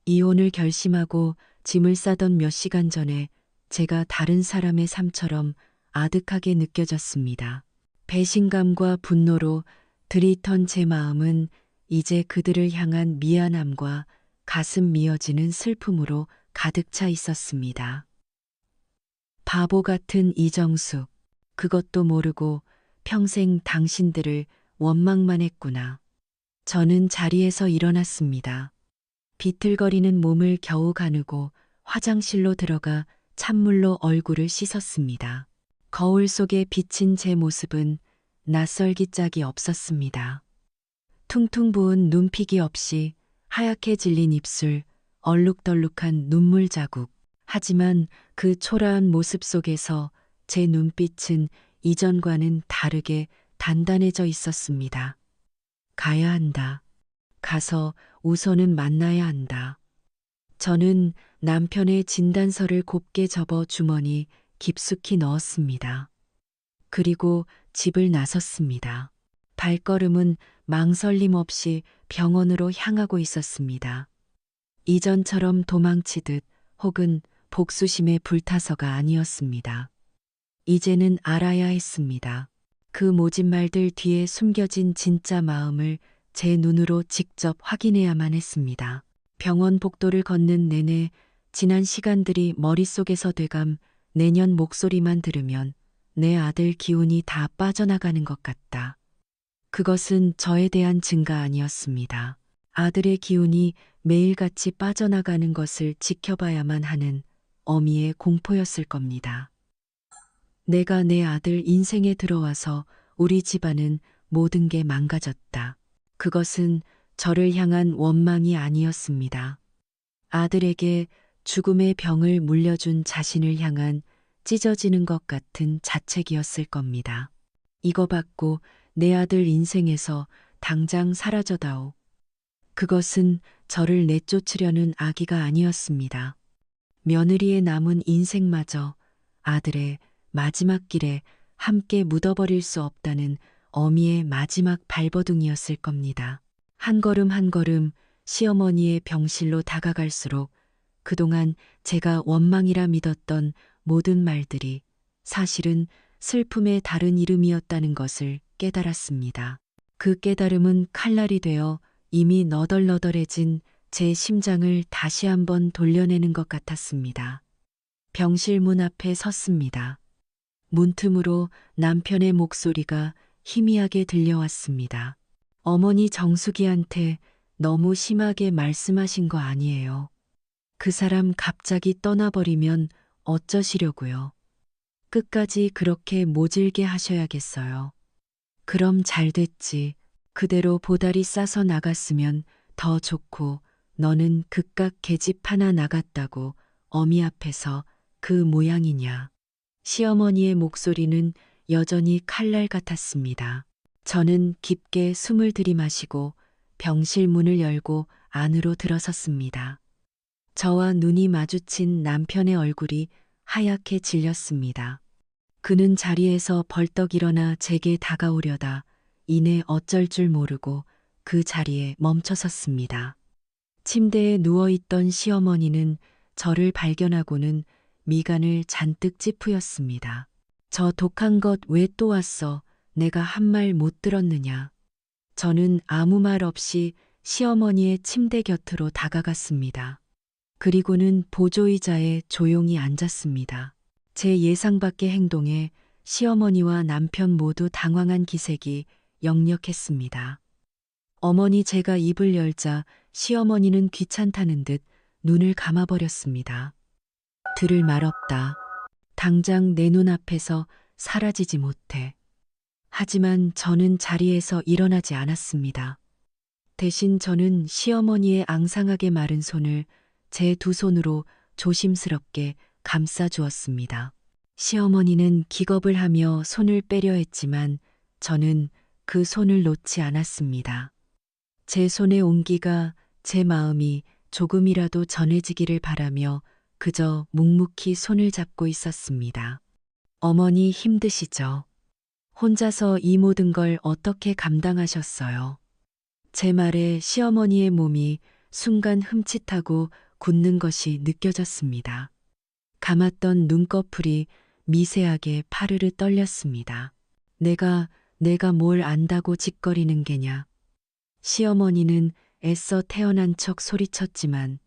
이혼을 결심하고 짐을 싸던 몇 시간 전에 제가 다른 사람의 삶처럼 아득하게 느껴졌습니다. 배신감과 분노로 들이턴 제 마음은 이제 그들을 향한 미안함과 가슴 미어지는 슬픔으로 가득 차 있었습니다. 바보 같은 이정숙, 그것도 모르고 평생 당신들을 원망만 했구나. 저는 자리에서 일어났습니다. 비틀거리는 몸을 겨우 가누고 화장실로 들어가 찬물로 얼굴을 씻었습니다. 거울 속에 비친 제 모습은 낯설기 짝이 없었습니다. 퉁퉁 부은 눈피기 없이 하얗게 질린 입술, 얼룩덜룩한 눈물 자국. 하지만 그 초라한 모습 속에서 제 눈빛은 이전과는 다르게 단단해져 있었습니다. 가야 한다. 가서 우선은 만나야 한다. 저는 남편의 진단서를 곱게 접어 주머니 깊숙이 넣었습니다. 그리고 집을 나섰습니다. 발걸음은 망설임 없이 병원으로 향하고 있었습니다. 이전처럼 도망치듯 혹은 복수심에 불타서가 아니었습니다. 이제는 알아야 했습니다. 그 모진 말들 뒤에 숨겨진 진짜 마음을 제 눈으로 직접 확인해야만 했습니다. 병원 복도를 걷는 내내 지난 시간들이 머릿속에서 되감 내년 목소리만 들으면 내 아들 기운이 다 빠져나가는 것 같다. 그것은 저에 대한 증가 아니었습니다. 아들의 기운이 매일같이 빠져나가는 것을 지켜봐야만 하는 어미의 공포였을 겁니다. 내가 내 아들 인생에 들어와서 우리 집안은 모든 게 망가졌다. 그것은 저를 향한 원망이 아니었습니다. 아들에게 죽음의 병을 물려준 자신을 향한 찢어지는 것 같은 자책이었을 겁니다. 이거 받고 내 아들 인생에서 당장 사라져다오. 그것은 저를 내쫓으려는 악의가 아니었습니다. 며느리의 남은 인생마저 아들의 마지막 길에 함께 묻어버릴 수 없다는 어미의 마지막 발버둥이었을 겁니다. 한 걸음 한 걸음 시어머니의 병실로 다가갈수록 그동안 제가 원망이라 믿었던 모든 말들이 사실은 슬픔의 다른 이름이었다는 것을 깨달았습니다. 그 깨달음은 칼날이 되어 이미 너덜너덜해진 제 심장을 다시 한번 돌려내는 것 같았습니다. 병실 문 앞에 섰습니다. 문틈으로 남편의 목소리가 희미하게 들려왔습니다. 어머니 정수기한테 너무 심하게 말씀하신 거 아니에요. 그 사람 갑자기 떠나버리면 어쩌시려고요. 끝까지 그렇게 모질게 하셔야겠어요. 그럼 잘 됐지. 그대로 보다리 싸서 나갔으면 더 좋고 너는 그깟 계집 하나 나갔다고 어미 앞에서 그 모양이냐. 시어머니의 목소리는 여전히 칼날 같았습니다. 저는 깊게 숨을 들이마시고 병실 문을 열고 안으로 들어섰습니다. 저와 눈이 마주친 남편의 얼굴이 하얗게 질렸습니다. 그는 자리에서 벌떡 일어나 제게 다가오려다 이내 어쩔 줄 모르고 그 자리에 멈춰섰습니다. 침대에 누워있던 시어머니는 저를 발견하고는 미간을 잔뜩 찌푸렸습니다. 저 독한 것 왜 또 왔어? 내가 한 말 못 들었느냐? 저는 아무 말 없이 시어머니의 침대 곁으로 다가갔습니다. 그리고는 보조의자에 조용히 앉았습니다. 제 예상 밖의 행동에 시어머니와 남편 모두 당황한 기색이 역력했습니다. 어머니 제가 입을 열자 시어머니는 귀찮다는 듯 눈을 감아버렸습니다. 들을 말 없다. 당장 내 눈앞에서 사라지지 못해. 하지만 저는 자리에서 일어나지 않았습니다. 대신 저는 시어머니의 앙상하게 마른 손을 제 두 손으로 조심스럽게 감싸 주었습니다. 시어머니는 기겁을 하며 손을 빼려 했지만 저는 그 손을 놓지 않았습니다. 제 손의 온기가 제 마음이 조금이라도 전해지기를 바라며 그저 묵묵히 손을 잡고 있었습니다. 어머니 힘드시죠? 혼자서 이 모든 걸 어떻게 감당하셨어요? 제 말에 시어머니의 몸이 순간 흠칫하고 굳는 것이 느껴졌습니다. 감았던 눈꺼풀이 미세하게 파르르 떨렸습니다. 내가 뭘 안다고 짓거리는 게냐. 시어머니는 애써 태어난 척 소리쳤지만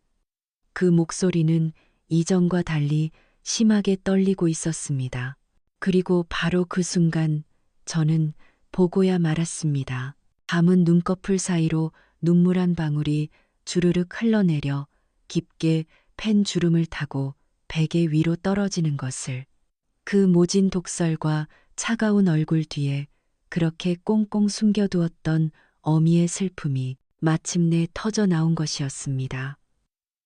그 목소리는 이전과 달리 심하게 떨리고 있었습니다. 그리고 바로 그 순간 저는 보고야 말았습니다. 감은 눈꺼풀 사이로 눈물 한 방울이 주르륵 흘러내려 깊게 팬 주름을 타고 베개 위로 떨어지는 것을. 그 모진 독설과 차가운 얼굴 뒤에 그렇게 꽁꽁 숨겨두었던 어미의 슬픔이 마침내 터져 나온 것이었습니다.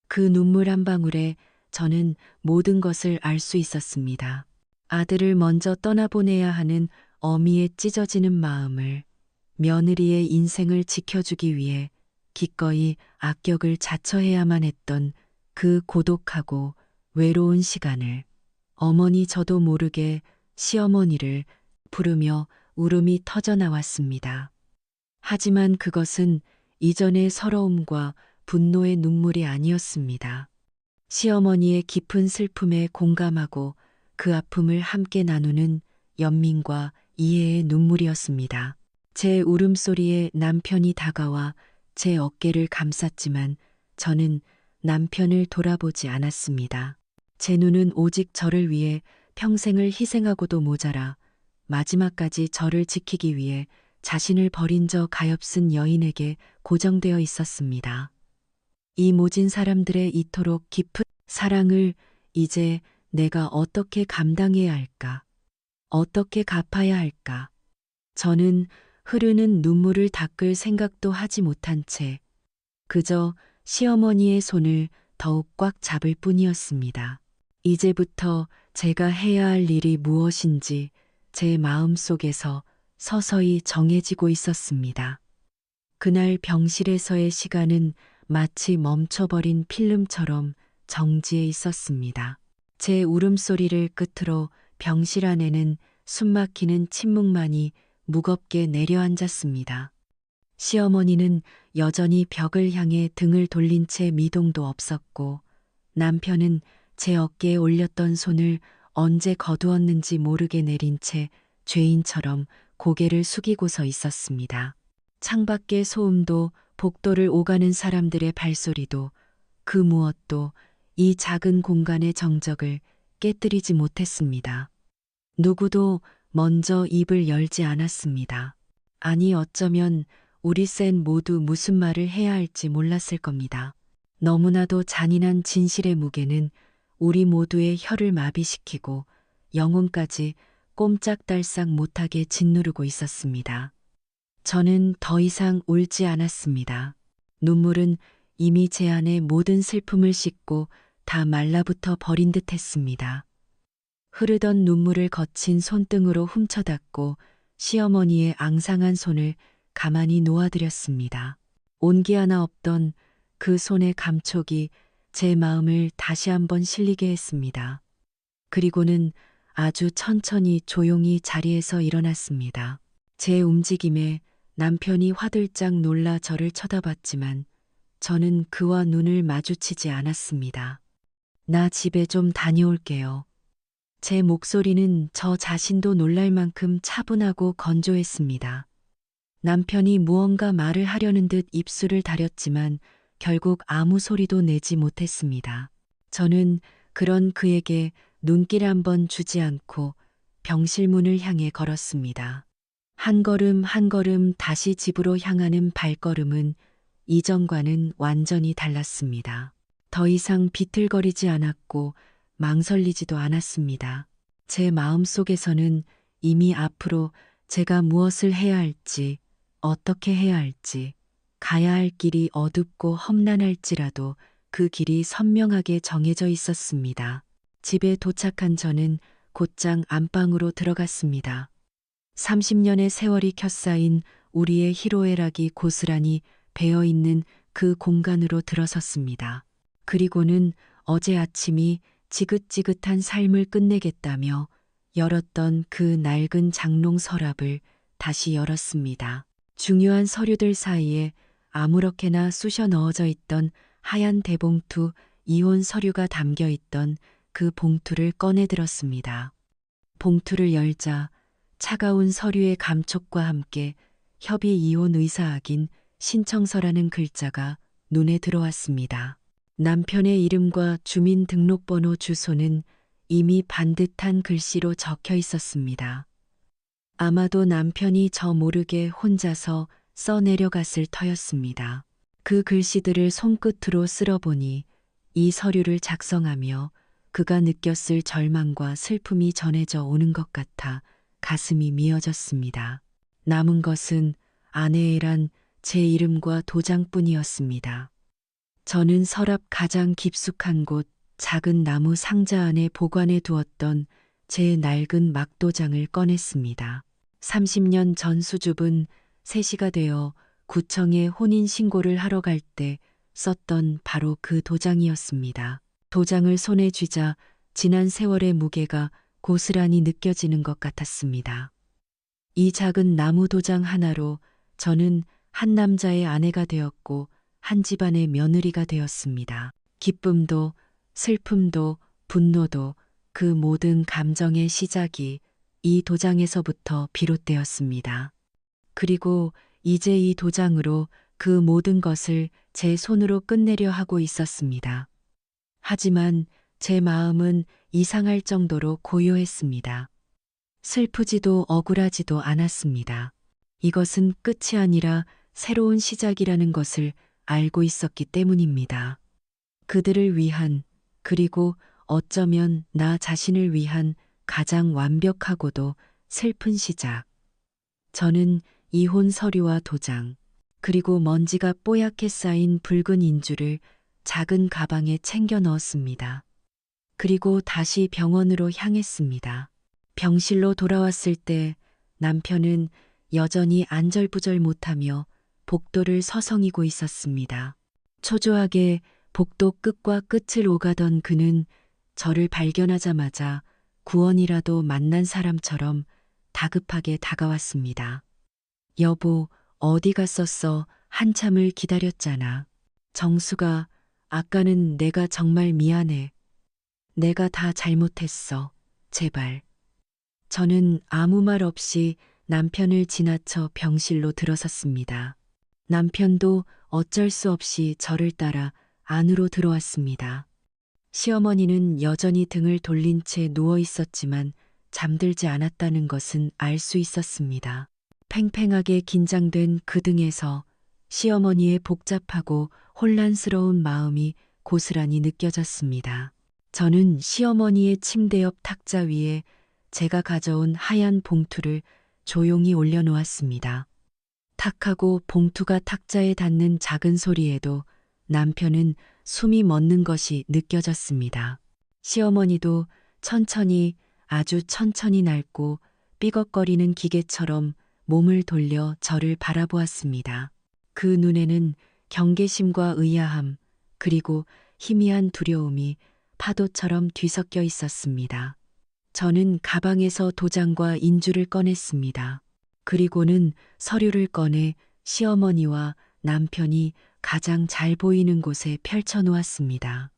그 눈물 한 방울에 저는 모든 것을 알 수 있었습니다. 아들을 먼저 떠나보내야 하는 어미의 찢어지는 마음을, 며느리의 인생을 지켜주기 위해 기꺼이 악격을 자처해야만 했던 그 고독하고 외로운 시간을, 어머니 저도 모르게 시어머니를 부르며 울음이 터져 나왔습니다. 하지만 그것은 이전의 서러움과 분노의 눈물이 아니었습니다. 시어머니의 깊은 슬픔에 공감하고 그 아픔을 함께 나누는 연민과 이해의 눈물이었습니다. 제 울음소리에 남편이 다가와 제 어깨를 감쌌지만 저는 남편을 돌아보지 않았습니다. 제 눈은 오직 저를 위해 평생을 희생하고도 모자라 마지막까지 저를 지키기 위해 자신을 버린 저 가엾은 여인에게 고정되어 있었습니다. 이 모진 사람들의 이토록 깊은 사랑을 이제 내가 어떻게 감당해야 할까? 어떻게 갚아야 할까? 저는 흐르는 눈물을 닦을 생각도 하지 못한 채 그저 시어머니의 손을 더욱 꽉 잡을 뿐이었습니다. 이제부터 제가 해야 할 일이 무엇인지 제 마음속에서 서서히 정해지고 있었습니다. 그날 병실에서의 시간은 마치 멈춰버린 필름처럼 정지해 있었습니다. 제 울음소리를 끝으로 병실 안에는 숨막히는 침묵만이 무겁게 내려앉았습니다. 시어머니는 여전히 벽을 향해 등을 돌린 채 미동도 없었고 남편은 제 어깨에 올렸던 손을 언제 거두었는지 모르게 내린 채 죄인처럼 고개를 숙이고 서 있었습니다. 창밖의 소음도 복도를 오가는 사람들의 발소리도 그 무엇도 이 작은 공간의 정적을 깨뜨리지 못했습니다. 누구도 먼저 입을 열지 않았습니다. 아니 어쩌면 우리 셋 모두 무슨 말을 해야 할지 몰랐을 겁니다. 너무나도 잔인한 진실의 무게는 우리 모두의 혀를 마비시키고 영혼까지 꼼짝달싹 못하게 짓누르고 있었습니다. 저는 더 이상 울지 않았습니다. 눈물은 이미 제 안에 모든 슬픔을 씻고 다 말라붙어 버린 듯 했습니다. 흐르던 눈물을 거친 손등으로 훔쳐닫고 시어머니의 앙상한 손을 가만히 놓아드렸습니다. 온기 하나 없던 그 손의 감촉이 제 마음을 다시 한번 실리게 했습니다. 그리고는 아주 천천히 조용히 자리에서 일어났습니다. 제 움직임에 남편이 화들짝 놀라 저를 쳐다봤지만 저는 그와 눈을 마주치지 않았습니다. 나 집에 좀 다녀올게요. 제 목소리는 저 자신도 놀랄 만큼 차분하고 건조했습니다. 남편이 무언가 말을 하려는 듯 입술을 다렸지만 결국 아무 소리도 내지 못했습니다. 저는 그런 그에게 눈길 한번 주지 않고 병실 문을 향해 걸었습니다. 한 걸음 한 걸음 다시 집으로 향하는 발걸음은 이전과는 완전히 달랐습니다. 더 이상 비틀거리지 않았고 망설이지도 않았습니다. 제 마음속에서는 이미 앞으로 제가 무엇을 해야 할지, 어떻게 해야 할지, 가야 할 길이 어둡고 험난할지라도 그 길이 선명하게 정해져 있었습니다. 집에 도착한 저는 곧장 안방으로 들어갔습니다. 30년의 세월이 켜싸인 우리의 희로애락이 고스란히 배어있는 그 공간으로 들어섰습니다. 그리고는 어제 아침이 지긋지긋한 삶을 끝내겠다며 열었던 그 낡은 장롱 서랍을 다시 열었습니다. 중요한 서류들 사이에 아무렇게나 쑤셔 넣어져 있던 하얀 대봉투 이혼 서류가 담겨 있던 그 봉투를 꺼내 들었습니다. 봉투를 열자 차가운 서류의 감촉과 함께 협의 이혼 의사악인 신청서라는 글자가 눈에 들어왔습니다. 남편의 이름과 주민등록번호 주소는 이미 반듯한 글씨로 적혀 있었습니다. 아마도 남편이 저 모르게 혼자서 써내려갔을 터였습니다. 그 글씨들을 손끝으로 쓸어보니 이 서류를 작성하며 그가 느꼈을 절망과 슬픔이 전해져 오는 것 같아 가슴이 미어졌습니다. 남은 것은 아내애란 제 이름과 도장뿐이었습니다. 저는 서랍 가장 깊숙한 곳 작은 나무 상자 안에 보관해 두었던 제 낡은 막도장을 꺼냈습니다. 30년 전 수줍은 3시가 되어 구청에 혼인신고를 하러 갈 때 썼던 바로 그 도장이었습니다. 도장을 손에 쥐자 지난 세월의 무게가 고스란히 느껴지는 것 같았습니다. 이 작은 나무 도장 하나로 저는 한 남자의 아내가 되었고 한 집안의 며느리가 되었습니다. 기쁨도 슬픔도 분노도 그 모든 감정의 시작이 이 도장에서부터 비롯되었습니다. 그리고 이제 이 도장으로 그 모든 것을 제 손으로 끝내려 하고 있었습니다. 하지만 제 마음은 이상할 정도로 고요했습니다. 슬프지도 억울하지도 않았습니다. 이것은 끝이 아니라 새로운 시작이라는 것을 알고 있었기 때문입니다. 그들을 위한, 그리고 어쩌면 나 자신을 위한 가장 완벽하고도 슬픈 시작. 저는 이혼 서류와 도장, 그리고 먼지가 뽀얗게 쌓인 붉은 인주를 작은 가방에 챙겨 넣었습니다. 그리고 다시 병원으로 향했습니다. 병실로 돌아왔을 때 남편은 여전히 안절부절 못하며 복도를 서성이고 있었습니다. 초조하게 복도 끝과 끝을 오가던 그는 저를 발견하자마자 구원이라도 만난 사람처럼 다급하게 다가왔습니다. 여보, 어디 갔었어? 한참을 기다렸잖아. 정수가, 아까는 내가 정말 미안해. 내가 다 잘못했어. 제발. 저는 아무 말 없이 남편을 지나쳐 병실로 들어섰습니다. 남편도 어쩔 수 없이 저를 따라 안으로 들어왔습니다. 시어머니는 여전히 등을 돌린 채 누워 있었지만 잠들지 않았다는 것은 알 수 있었습니다. 팽팽하게 긴장된 그 등에서 시어머니의 복잡하고 혼란스러운 마음이 고스란히 느껴졌습니다. 저는 시어머니의 침대 옆 탁자 위에 제가 가져온 하얀 봉투를 조용히 올려놓았습니다. 탁하고 봉투가 탁자에 닿는 작은 소리에도 남편은 숨이 멎는 것이 느껴졌습니다. 시어머니도 천천히, 아주 천천히 낡고 삐걱거리는 기계처럼 몸을 돌려 저를 바라보았습니다. 그 눈에는 경계심과 의아함, 그리고 희미한 두려움이 파도처럼 뒤섞여 있었습니다. 저는 가방에서 도장과 인주를 꺼냈습니다. 그리고는 서류를 꺼내 시어머니와 남편이 가장 잘 보이는 곳에 펼쳐놓았습니다.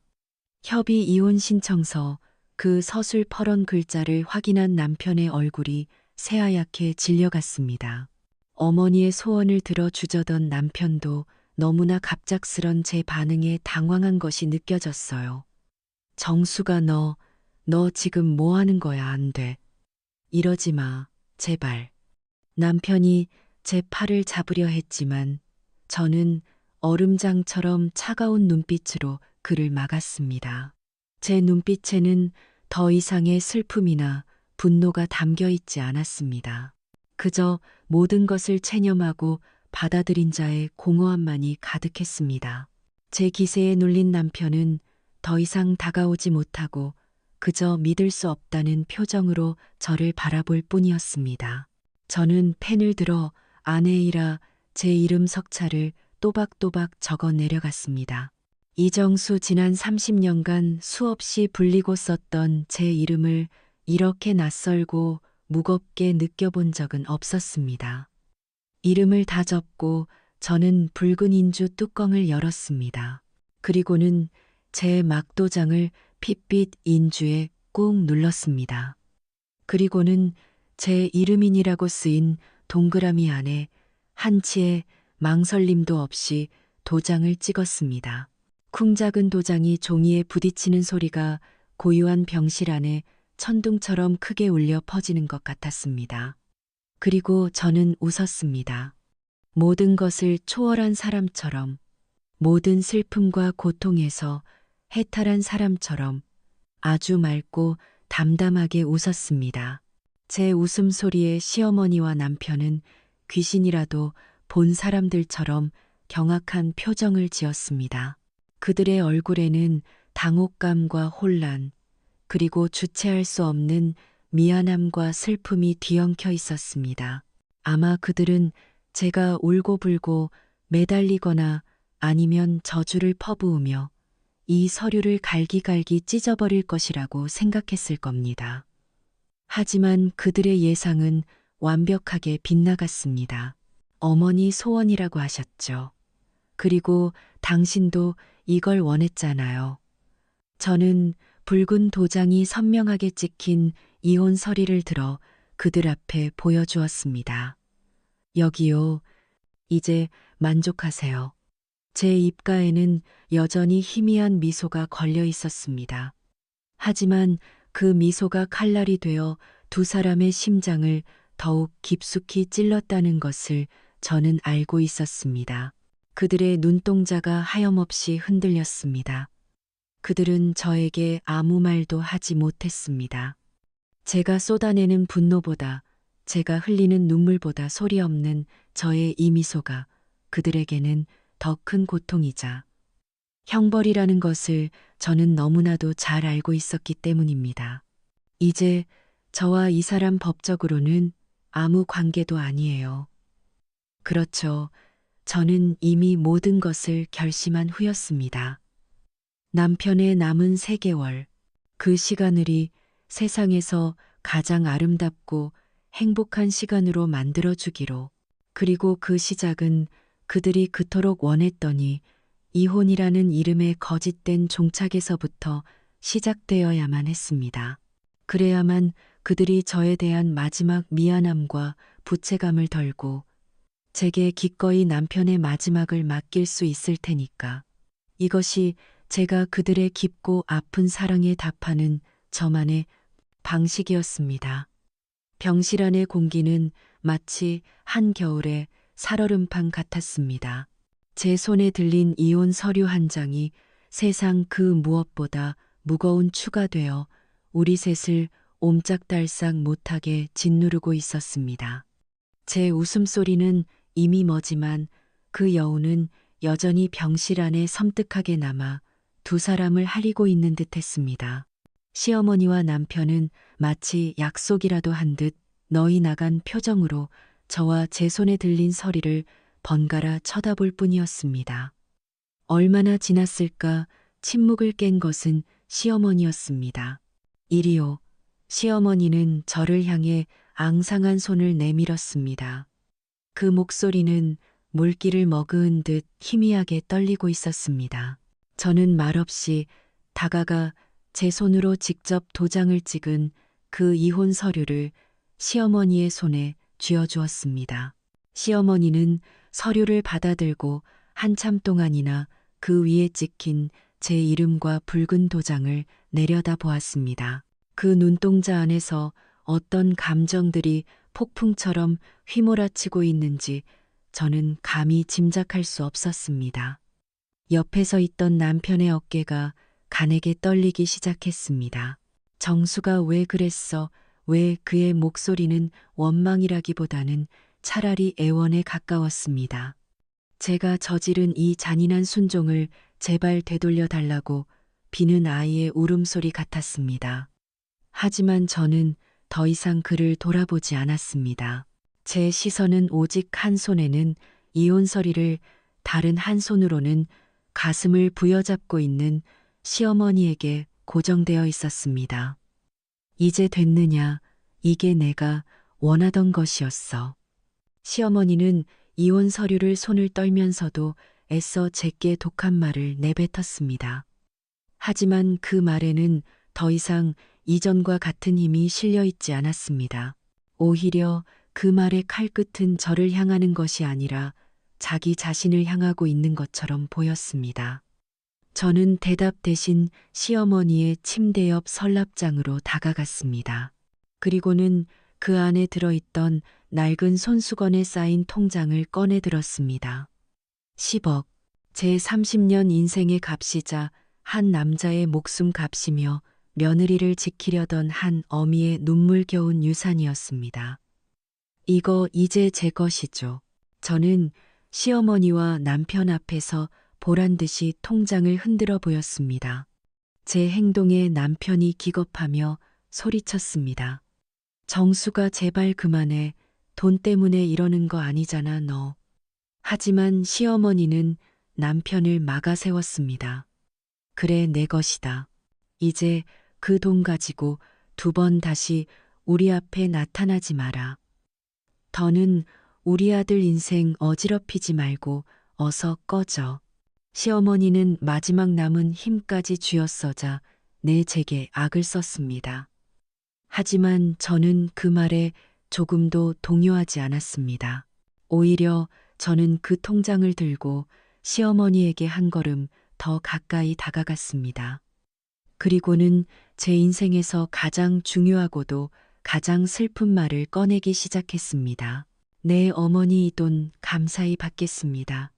협의 이혼 신청서, 그 서술퍼런 글자를 확인한 남편의 얼굴이 새하얗게 질려갔습니다. 어머니의 소원을 들어 주저던 남편도 너무나 갑작스런 제 반응에 당황한 것이 느껴졌어요. 정수가 너 지금 뭐 하는 거야? 안 돼. 이러지 마, 제발. 남편이 제 팔을 잡으려 했지만 저는 얼음장처럼 차가운 눈빛으로 그를 막았습니다. 제 눈빛에는 더 이상의 슬픔이나 분노가 담겨 있지 않았습니다. 그저 모든 것을 체념하고 받아들인 자의 공허함만이 가득했습니다. 제 기세에 눌린 남편은 더 이상 다가오지 못하고 그저 믿을 수 없다는 표정으로 저를 바라볼 뿐이었습니다. 저는 펜을 들어 아내이라 제 이름 석자를 또박또박 적어 내려갔습니다. 이정수 지난 30년간 수없이 불리고 썼던 제 이름을 이렇게 낯설고 무겁게 느껴본 적은 없었습니다. 이름을 다 접고 저는 붉은 인주 뚜껑을 열었습니다. 그리고는 제 막도장을 핏빛 인주에 꾹 눌렀습니다. 그리고는 제 이름인이라고 쓰인 동그라미 안에 한치의 망설임도 없이 도장을 찍었습니다. 쿵작은 도장이 종이에 부딪히는 소리가 고요한 병실 안에 천둥처럼 크게 울려 퍼지는 것 같았습니다. 그리고 저는 웃었습니다. 모든 것을 초월한 사람처럼, 모든 슬픔과 고통에서 해탈한 사람처럼 아주 맑고 담담하게 웃었습니다. 제 웃음소리에 시어머니와 남편은 귀신이라도 본 사람들처럼 경악한 표정을 지었습니다. 그들의 얼굴에는 당혹감과 혼란, 그리고 주체할 수 없는 미안함과 슬픔이 뒤엉켜 있었습니다. 아마 그들은 제가 울고불고 매달리거나 아니면 저주를 퍼부으며 이 서류를 갈기갈기 찢어버릴 것이라고 생각했을 겁니다. 하지만 그들의 예상은 완벽하게 빗나갔습니다. 어머니 소원이라고 하셨죠. 그리고 당신도 이걸 원했잖아요. 저는 붉은 도장이 선명하게 찍힌 이혼 서리를 들어 그들 앞에 보여주었습니다. 여기요. 이제 만족하세요. 제 입가에는 여전히 희미한 미소가 걸려 있었습니다. 하지만 그 미소가 칼날이 되어 두 사람의 심장을 더욱 깊숙이 찔렀다는 것을 저는 알고 있었습니다. 그들의 눈동자가 하염없이 흔들렸습니다. 그들은 저에게 아무 말도 하지 못했습니다. 제가 쏟아내는 분노보다, 제가 흘리는 눈물보다 소리 없는 저의 이 미소가 그들에게는 더 큰 고통이자 형벌이라는 것을 저는 너무나도 잘 알고 있었기 때문입니다. 이제 저와 이 사람 법적으로는 아무 관계도 아니에요. 그렇죠. 저는 이미 모든 것을 결심한 후였습니다. 남편의 남은 3개월, 그 시간을이 세상에서 가장 아름답고 행복한 시간으로 만들어주기로. 그리고 그 시작은 그들이 그토록 원했더니 이혼이라는 이름의 거짓된 종착에서부터 시작되어야만 했습니다. 그래야만 그들이 저에 대한 마지막 미안함과 부채감을 덜고 제게 기꺼이 남편의 마지막을 맡길 수 있을 테니까. 이것이 제가 그들의 깊고 아픈 사랑에 답하는 저만의 방식이었습니다. 병실 안의 공기는 마치 한겨울의 살얼음판 같았습니다. 제 손에 들린 이혼 서류 한 장이 세상 그 무엇보다 무거운 추가 되어 우리 셋을 옴짝달싹 못하게 짓누르고 있었습니다. 제 웃음소리는 이미 머지만 그 여운은 여전히 병실 안에 섬뜩하게 남아 두 사람을 하리고 있는 듯 했습니다. 시어머니와 남편은 마치 약속이라도 한 듯 너희 나간 표정으로 저와 제 손에 들린 서리를 번갈아 쳐다볼 뿐이었습니다. 얼마나 지났을까 침묵을 깬 것은 시어머니였습니다. 이리오. 시어머니는 저를 향해 앙상한 손을 내밀었습니다. 그 목소리는 물기를 머그은 듯 희미하게 떨리고 있었습니다. 저는 말없이 다가가 제 손으로 직접 도장을 찍은 그 이혼 서류를 시어머니의 손에 쥐어주었습니다. 시어머니는 서류를 받아들고 한참 동안이나 그 위에 찍힌 제 이름과 붉은 도장을 내려다 보았습니다. 그 눈동자 안에서 어떤 감정들이 폭풍처럼 휘몰아치고 있는지 저는 감히 짐작할 수 없었습니다. 옆에 서 있던 남편의 어깨가 가늘게 떨리기 시작했습니다. 정수가 왜 그랬어? 왜 그의 목소리는 원망이라기보다는 차라리 애원에 가까웠습니다. 제가 저지른 이 잔인한 순종을 제발 되돌려 달라고 비는 아이의 울음소리 같았습니다. 하지만 저는 더 이상 그를 돌아보지 않았습니다. 제 시선은 오직 한 손에는 이혼 서리를, 다른 한 손으로는 가슴을 부여잡고 있는 시어머니에게 고정되어 있었습니다. 이제 됐느냐? 이게 내가 원하던 것이었어. 시어머니는 이혼 서류를 손을 떨면서도 애써 제게 독한 말을 내뱉었습니다. 하지만 그 말에는 더 이상 이전과 같은 힘이 실려 있지 않았습니다. 오히려 그 말의 칼끝은 저를 향하는 것이 아니라 자기 자신을 향하고 있는 것처럼 보였습니다. 저는 대답 대신 시어머니의 침대 옆 서랍장으로 다가갔습니다. 그리고는 그 안에 들어있던 낡은 손수건에 쌓인 통장을 꺼내 들었습니다. 10억, 제 30년 인생의 값이자 한 남자의 목숨 값이며 며느리를 지키려던 한 어미의 눈물겨운 유산이었습니다. 이거 이제 제 것이죠. 저는 시어머니와 남편 앞에서 보란 듯이 통장을 흔들어 보였습니다. 제 행동에 남편이 기겁하며 소리쳤습니다. 정수가 제발 그만해. 돈 때문에 이러는 거 아니잖아 너. 하지만 시어머니는 남편을 막아 세웠습니다. 그래 내 것이다. 이제 그 돈 가지고 두 번 다시 우리 앞에 나타나지 마라. 더는 우리 아들 인생 어지럽히지 말고 어서 꺼져. 시어머니는 마지막 남은 힘까지 쥐어써자 내 제게 악을 썼습니다. 하지만 저는 그 말에 조금도 동요하지 않았습니다. 오히려 저는 그 통장을 들고 시어머니에게 한 걸음 더 가까이 다가갔습니다. 그리고는 제 인생에서 가장 중요하고도 가장 슬픈 말을 꺼내기 시작했습니다. 내 어머니 이 돈 감사히 받겠습니다.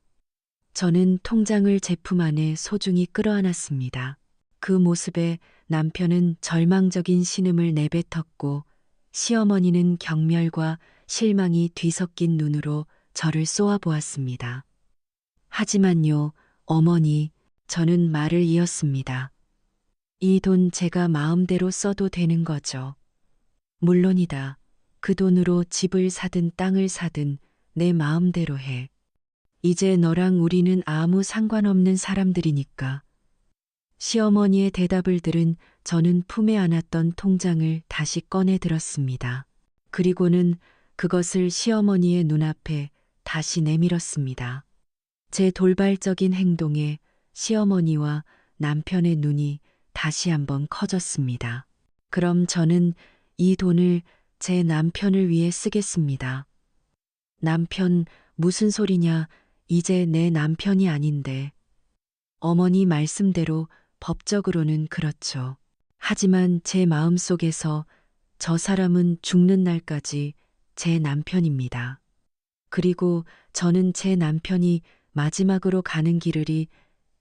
저는 통장을 제품 안에 소중히 끌어안았습니다. 그 모습에 남편은 절망적인 신음을 내뱉었고 시어머니는 경멸과 실망이 뒤섞인 눈으로 저를 쏘아보았습니다. 하지만요, 어머니, 저는 말을 이었습니다. 이 돈 제가 마음대로 써도 되는 거죠. 물론이다. 그 돈으로 집을 사든 땅을 사든 내 마음대로 해. 이제 너랑 우리는 아무 상관없는 사람들이니까. 시어머니의 대답을 들은 저는 품에 안았던 통장을 다시 꺼내 들었습니다. 그리고는 그것을 시어머니의 눈앞에 다시 내밀었습니다. 제 돌발적인 행동에 시어머니와 남편의 눈이 다시 한번 커졌습니다. 그럼 저는 이 돈을 제 남편을 위해 쓰겠습니다. 남편, 무슨 소리냐? 이제 내 남편이 아닌데. 어머니 말씀대로 법적으로는 그렇죠. 하지만 제 마음속에서 저 사람은 죽는 날까지 제 남편입니다. 그리고 저는 제 남편이 마지막으로 가는 길을이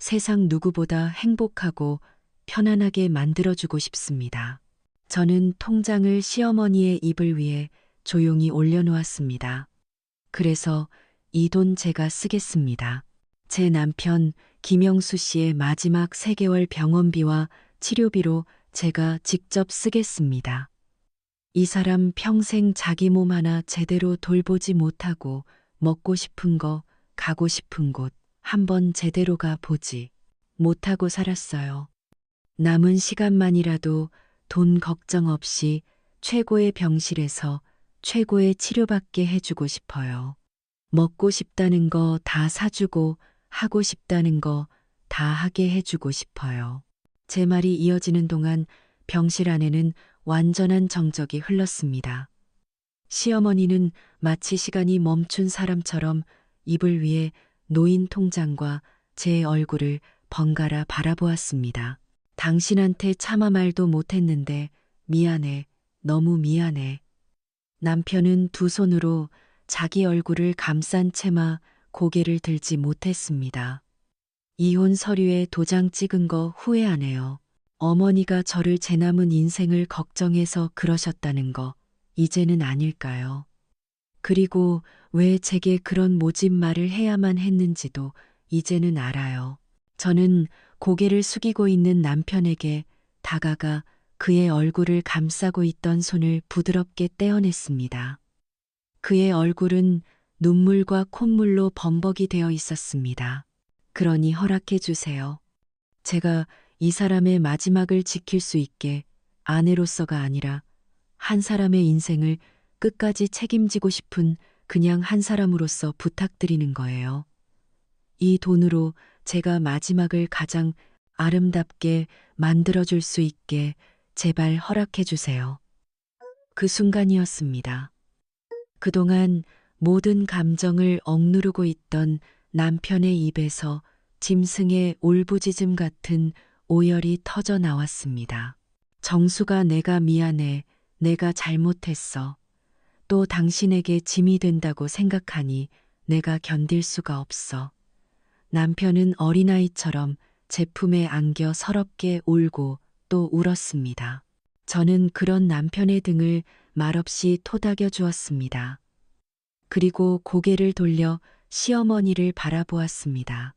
세상 누구보다 행복하고 편안하게 만들어주고 싶습니다. 저는 통장을 시어머니의 입을 위해 조용히 올려놓았습니다. 그래서 이 돈 제가 쓰겠습니다. 제 남편 김영수 씨의 마지막 3개월 병원비와 치료비로 제가 직접 쓰겠습니다. 이 사람 평생 자기 몸 하나 제대로 돌보지 못하고 먹고 싶은 거, 가고 싶은 곳 한번 제대로 가 보지 못하고 살았어요. 남은 시간만이라도 돈 걱정 없이 최고의 병실에서 최고의 치료받게 해주고 싶어요. 먹고 싶다는 거 다 사주고 하고 싶다는 거 다 하게 해주고 싶어요. 제 말이 이어지는 동안 병실 안에는 완전한 정적이 흘렀습니다. 시어머니는 마치 시간이 멈춘 사람처럼 입을 위해 놓인 통장과 제 얼굴을 번갈아 바라보았습니다. 당신한테 차마 말도 못했는데 미안해, 너무 미안해. 남편은 두 손으로 자기 얼굴을 감싼 채마 고개를 들지 못했습니다. 이혼 서류에 도장 찍은 거 후회하네요. 어머니가 저를 제 남은 인생을 걱정해서 그러셨다는 거 이제는 아닐까요? 그리고 왜 제게 그런 모진 말을 해야만 했는지도 이제는 알아요. 저는 고개를 숙이고 있는 남편에게 다가가 그의 얼굴을 감싸고 있던 손을 부드럽게 떼어냈습니다. 그의 얼굴은 눈물과 콧물로 범벅이 되어 있었습니다. 그러니 허락해 주세요. 제가 이 사람의 마지막을 지킬 수 있게 아내로서가 아니라 한 사람의 인생을 끝까지 책임지고 싶은 그냥 한 사람으로서 부탁드리는 거예요. 이 돈으로 제가 마지막을 가장 아름답게 만들어줄 수 있게 제발 허락해 주세요. 그 순간이었습니다. 그동안 모든 감정을 억누르고 있던 남편의 입에서 짐승의 울부짖음 같은 오열이 터져 나왔습니다. 정수가 내가 미안해, 내가 잘못했어. 또 당신에게 짐이 된다고 생각하니 내가 견딜 수가 없어. 남편은 어린아이처럼 제 품에 안겨 서럽게 울고 또 울었습니다. 저는 그런 남편의 등을 말없이 토닥여 주었습니다. 그리고 고개를 돌려 시어머니를 바라보았습니다.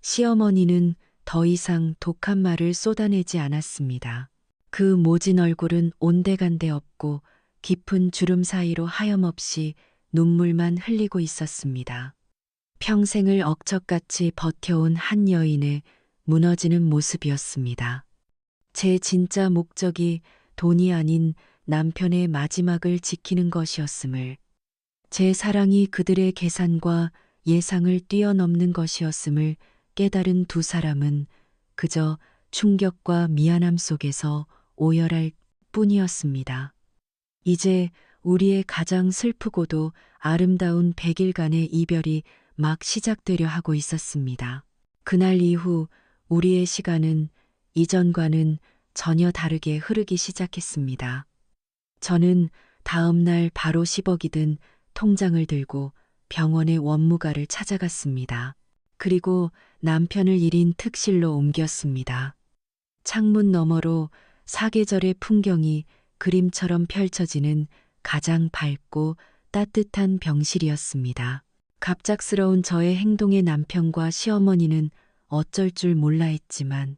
시어머니는 더 이상 독한 말을 쏟아내지 않았습니다. 그 모진 얼굴은 온데간데 없고 깊은 주름 사이로 하염없이 눈물만 흘리고 있었습니다. 평생을 억척같이 버텨온 한 여인의 무너지는 모습이었습니다. 제 진짜 목적이 돈이 아닌 남편의 마지막을 지키는 것이었음을, 제 사랑이 그들의 계산과 예상을 뛰어넘는 것이었음을 깨달은 두 사람은 그저 충격과 미안함 속에서 오열할 뿐이었습니다. 이제 우리의 가장 슬프고도 아름다운 100일간의 이별이 막 시작되려 하고 있었습니다. 그날 이후 우리의 시간은 이전과는 전혀 다르게 흐르기 시작했습니다. 저는 다음 날 바로 10억이 든 통장을 들고 병원의 원무가를 찾아갔습니다. 그리고 남편을 1인 특실로 옮겼습니다. 창문 너머로 사계절의 풍경이 그림처럼 펼쳐지는 가장 밝고 따뜻한 병실이었습니다. 갑작스러운 저의 행동에 남편과 시어머니는 어쩔 줄 몰라 했지만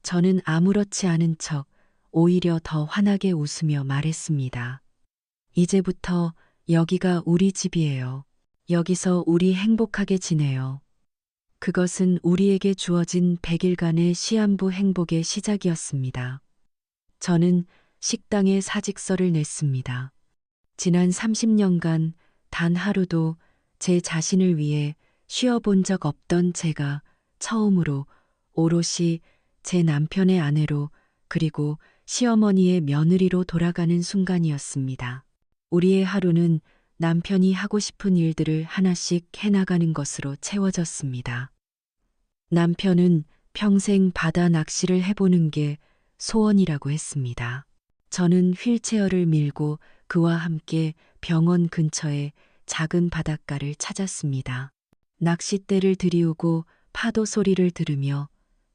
저는 아무렇지 않은 척 오히려 더 환하게 웃으며 말했습니다. 이제부터 여기가 우리 집이에요. 여기서 우리 행복하게 지내요. 그것은 우리에게 주어진 100일간의 시한부 행복의 시작이었습니다. 저는 식당에 사직서를 냈습니다. 지난 30년간 단 하루도 제 자신을 위해 쉬어본 적 없던 제가 처음으로 오롯이 제 남편의 아내로 그리고 시어머니의 며느리로 돌아가는 순간이었습니다. 우리의 하루는 남편이 하고 싶은 일들을 하나씩 해나가는 것으로 채워졌습니다. 남편은 평생 바다 낚시를 해보는 게 소원이라고 했습니다. 저는 휠체어를 밀고 그와 함께 병원 근처에 작은 바닷가를 찾았습니다. 낚싯대를 들이우고 파도 소리를 들으며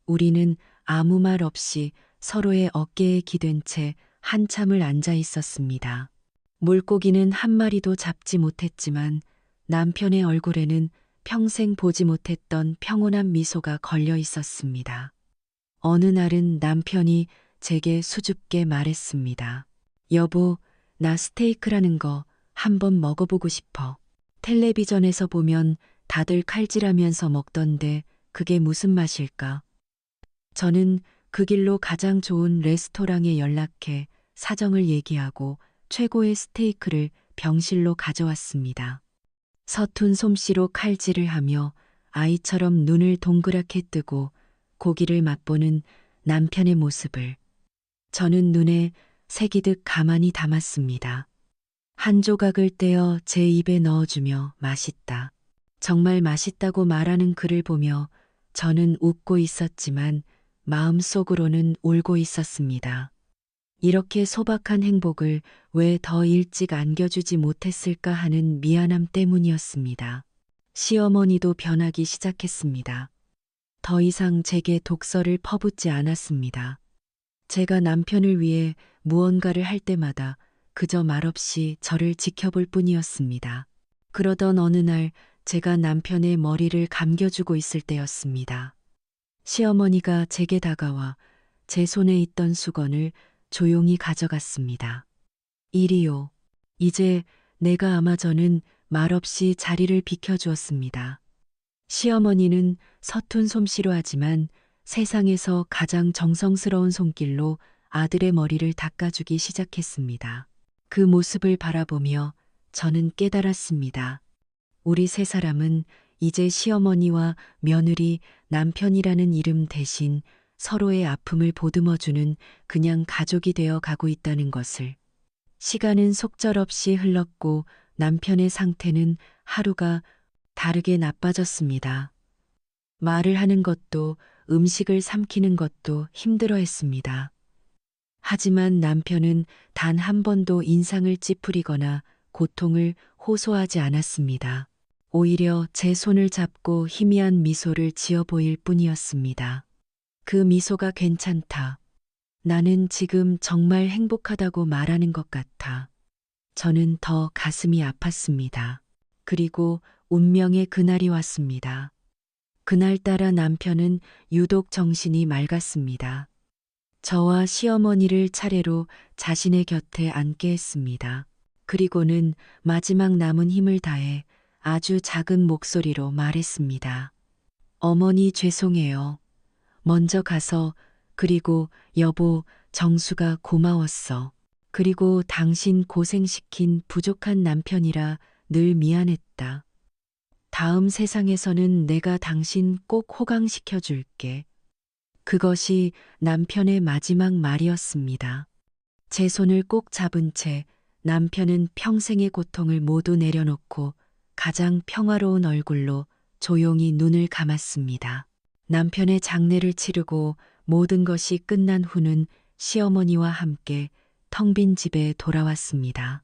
우리는 아무 말 없이 서로의 어깨에 기댄 채 한참을 앉아 있었습니다. 물고기는 한 마리도 잡지 못했지만 남편의 얼굴에는 평생 보지 못했던 평온한 미소가 걸려 있었습니다. 어느 날은 남편이 제게 수줍게 말했습니다. 여보, 나 스테이크라는 거 한번 먹어보고 싶어. 텔레비전에서 보면 다들 칼질하면서 먹던데 그게 무슨 맛일까? 저는 그 길로 가장 좋은 레스토랑에 연락해 사정을 얘기하고 최고의 스테이크를 병실로 가져왔습니다. 서툰 솜씨로 칼질을 하며 아이처럼 눈을 동그랗게 뜨고 고기를 맛보는 남편의 모습을 저는 눈에 새기듯 가만히 담았습니다. 한 조각을 떼어 제 입에 넣어주며 맛있다. 정말 맛있다고 말하는 그를 보며 저는 웃고 있었지만 마음속으로는 울고 있었습니다. 이렇게 소박한 행복을 왜 더 일찍 안겨주지 못했을까 하는 미안함 때문이었습니다. 시어머니도 변하기 시작했습니다. 더 이상 제게 독서를 퍼붓지 않았습니다. 제가 남편을 위해 무언가를 할 때마다 그저 말없이 저를 지켜볼 뿐이었습니다. 그러던 어느 날 제가 남편의 머리를 감겨주고 있을 때였습니다. 시어머니가 제게 다가와 제 손에 있던 수건을 조용히 가져갔습니다. 이리요. 이제 내가 아마 저는 말없이 자리를 비켜주었습니다. 시어머니는 서툰 솜씨로 하지만 세상에서 가장 정성스러운 손길로 아들의 머리를 닦아주기 시작했습니다. 그 모습을 바라보며 저는 깨달았습니다. 우리 세 사람은 이제 시어머니와 며느리, 남편이라는 이름 대신 서로의 아픔을 보듬어주는 그냥 가족이 되어 가고 있다는 것을. 시간은 속절없이 흘렀고 남편의 상태는 하루가 다르게 나빠졌습니다. 말을 하는 것도 음식을 삼키는 것도 힘들어 했습니다. 하지만 남편은 단 한 번도 인상을 찌푸리거나 고통을 호소하지 않았습니다. 오히려 제 손을 잡고 희미한 미소를 지어 보일 뿐이었습니다. 그 미소가 괜찮다. 나는 지금 정말 행복하다고 말하는 것 같아. 저는 더 가슴이 아팠습니다. 그리고 운명의 그날이 왔습니다. 그날따라 남편은 유독 정신이 맑았습니다. 저와 시어머니를 차례로 자신의 곁에 앉게 했습니다. 그리고는 마지막 남은 힘을 다해 아주 작은 목소리로 말했습니다. 어머니 죄송해요. 먼저 가서 그리고 여보 정수가 고마웠어. 그리고 당신 고생시킨 부족한 남편이라 늘 미안했다. 다음 세상에서는 내가 당신 꼭 호강시켜 줄게. 그것이 남편의 마지막 말이었습니다. 제 손을 꼭 잡은 채 남편은 평생의 고통을 모두 내려놓고 가장 평화로운 얼굴로 조용히 눈을 감았습니다. 남편의 장례를 치르고 모든 것이 끝난 후는 시어머니와 함께 텅 빈 집에 돌아왔습니다.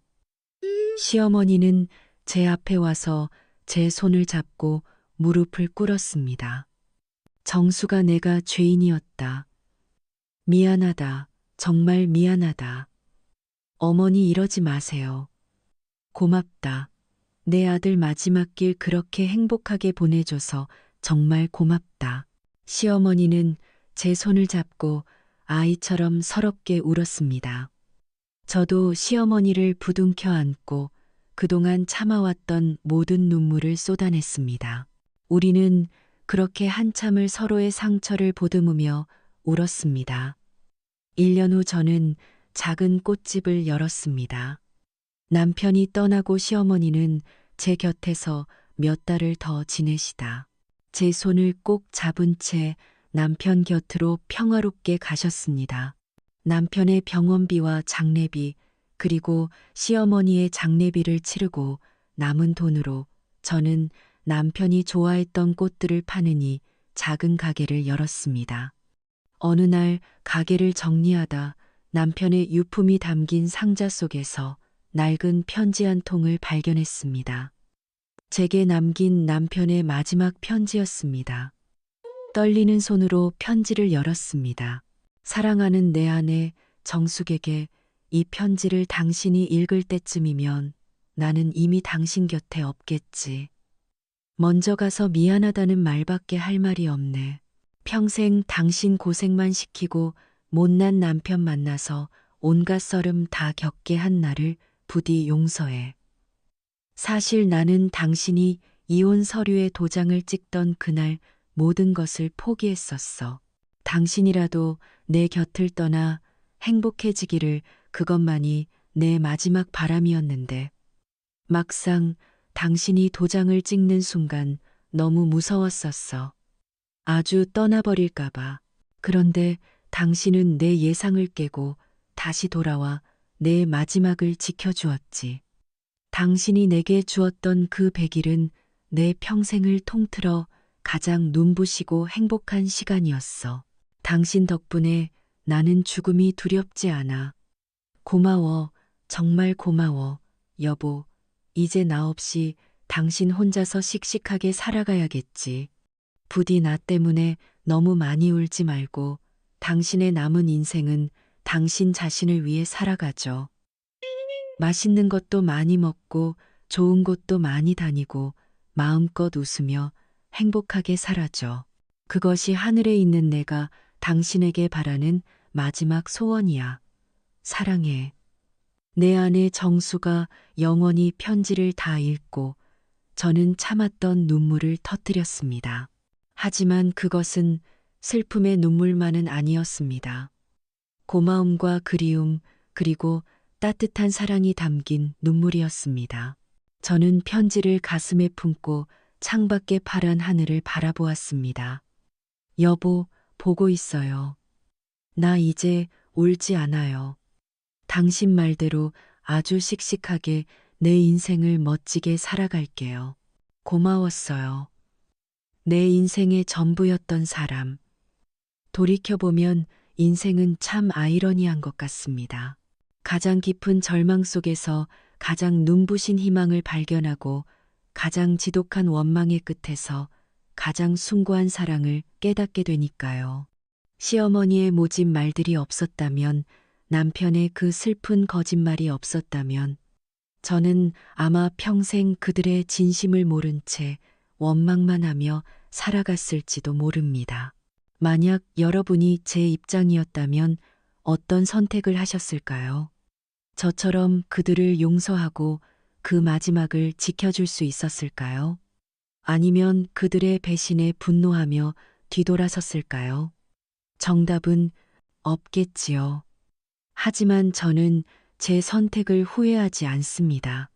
시어머니는 제 앞에 와서 제 손을 잡고 무릎을 꿇었습니다. 정수가 내가 죄인이었다. 미안하다. 정말 미안하다. 어머니 이러지 마세요. 고맙다. 내 아들 마지막 길 그렇게 행복하게 보내줘서 정말 고맙다. 시어머니는 제 손을 잡고 아이처럼 서럽게 울었습니다. 저도 시어머니를 부둥켜 안고 그동안 참아왔던 모든 눈물을 쏟아냈습니다. 우리는 그렇게 한참을 서로의 상처를 보듬으며 울었습니다. 1년 후 저는 작은 꽃집을 열었습니다. 남편이 떠나고 시어머니는 제 곁에서 몇 달을 더 지내시다. 제 손을 꼭 잡은 채 남편 곁으로 평화롭게 가셨습니다. 남편의 병원비와 장례비, 그리고 시어머니의 장례비를 치르고 남은 돈으로 저는 남편이 좋아했던 꽃들을 파느니 작은 가게를 열었습니다. 어느 날 가게를 정리하다 남편의 유품이 담긴 상자 속에서 낡은 편지 한 통을 발견했습니다. 제게 남긴 남편의 마지막 편지였습니다. 떨리는 손으로 편지를 열었습니다. 사랑하는 내 아내 정숙에게 이 편지를 당신이 읽을 때쯤이면 나는 이미 당신 곁에 없겠지. 먼저 가서 미안하다는 말밖에 할 말이 없네. 평생 당신 고생만 시키고 못난 남편 만나서 온갖 썰음 다 겪게 한 나를 부디 용서해. 사실 나는 당신이 이혼 서류에 도장을 찍던 그날 모든 것을 포기했었어. 당신이라도 내 곁을 떠나 행복해지기를, 그것만이 내 마지막 바람이었는데 막상 당신이 도장을 찍는 순간 너무 무서웠었어. 아주 떠나버릴까봐. 그런데 당신은 내 예상을 깨고 다시 돌아와 내 마지막을 지켜주었지. 당신이 내게 주었던 그 100일은 내 평생을 통틀어 가장 눈부시고 행복한 시간이었어. 당신 덕분에 나는 죽음이 두렵지 않아. 고마워, 정말 고마워, 여보. 이제 나 없이 당신 혼자서 씩씩하게 살아가야겠지. 부디 나 때문에 너무 많이 울지 말고 당신의 남은 인생은 당신 자신을 위해 살아가죠. 맛있는 것도 많이 먹고 좋은 곳도 많이 다니고 마음껏 웃으며 행복하게 살아줘. 그것이 하늘에 있는 내가 당신에게 바라는 마지막 소원이야. 사랑해. 내 아내 정수가 영원히 편지를 다 읽고 저는 참았던 눈물을 터뜨렸습니다. 하지만 그것은 슬픔의 눈물만은 아니었습니다. 고마움과 그리움, 그리고 따뜻한 사랑이 담긴 눈물이었습니다. 저는 편지를 가슴에 품고 창밖의 파란 하늘을 바라보았습니다. 여보, 보고 있어요. 나 이제 울지 않아요. 당신 말대로 아주 씩씩하게 내 인생을 멋지게 살아갈게요. 고마웠어요. 내 인생의 전부였던 사람. 돌이켜보면 인생은 참 아이러니한 것 같습니다. 가장 깊은 절망 속에서 가장 눈부신 희망을 발견하고 가장 지독한 원망의 끝에서 가장 숭고한 사랑을 깨닫게 되니까요. 시어머니의 모진 말들이 없었다면, 남편의 그 슬픈 거짓말이 없었다면 저는 아마 평생 그들의 진심을 모른 채 원망만 하며 살아갔을지도 모릅니다. 만약 여러분이 제 입장이었다면 어떤 선택을 하셨을까요? 저처럼 그들을 용서하고 그 마지막을 지켜줄 수 있었을까요? 아니면 그들의 배신에 분노하며 뒤돌아섰을까요? 정답은 없겠지요. 하지만 저는 제 선택을 후회하지 않습니다.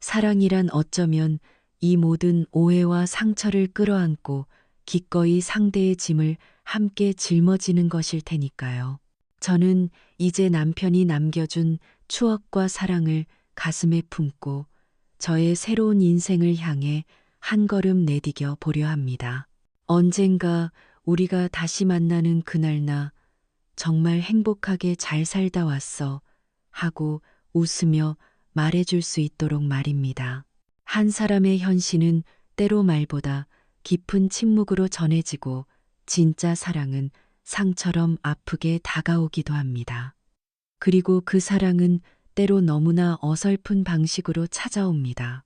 사랑이란 어쩌면 이 모든 오해와 상처를 끌어안고 기꺼이 상대의 짐을 함께 짊어지는 것일 테니까요. 저는 이제 남편이 남겨준 추억과 사랑을 가슴에 품고 저의 새로운 인생을 향해 한 걸음 내디뎌 보려 합니다. 언젠가 우리가 다시 만나는 그날나 정말 행복하게 잘 살다 왔어 하고 웃으며 말해줄 수 있도록 말입니다. 한 사람의 현실은 때로 말보다 깊은 침묵으로 전해지고 진짜 사랑은 상처럼 아프게 다가오기도 합니다. 그리고 그 사랑은 때로 너무나 어설픈 방식으로 찾아옵니다.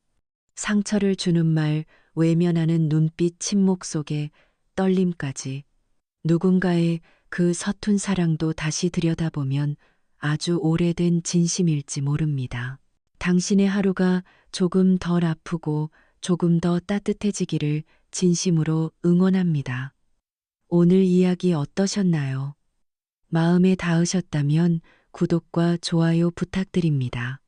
상처를 주는 말, 외면하는 눈빛, 침묵 속에 떨림까지, 누군가의 그 서툰 사랑도 다시 들여다보면 아주 오래된 진심일지 모릅니다. 당신의 하루가 조금 덜 아프고 조금 더 따뜻해지기를 진심으로 응원합니다. 오늘 이야기 어떠셨나요? 마음에 닿으셨다면 구독과 좋아요 부탁드립니다.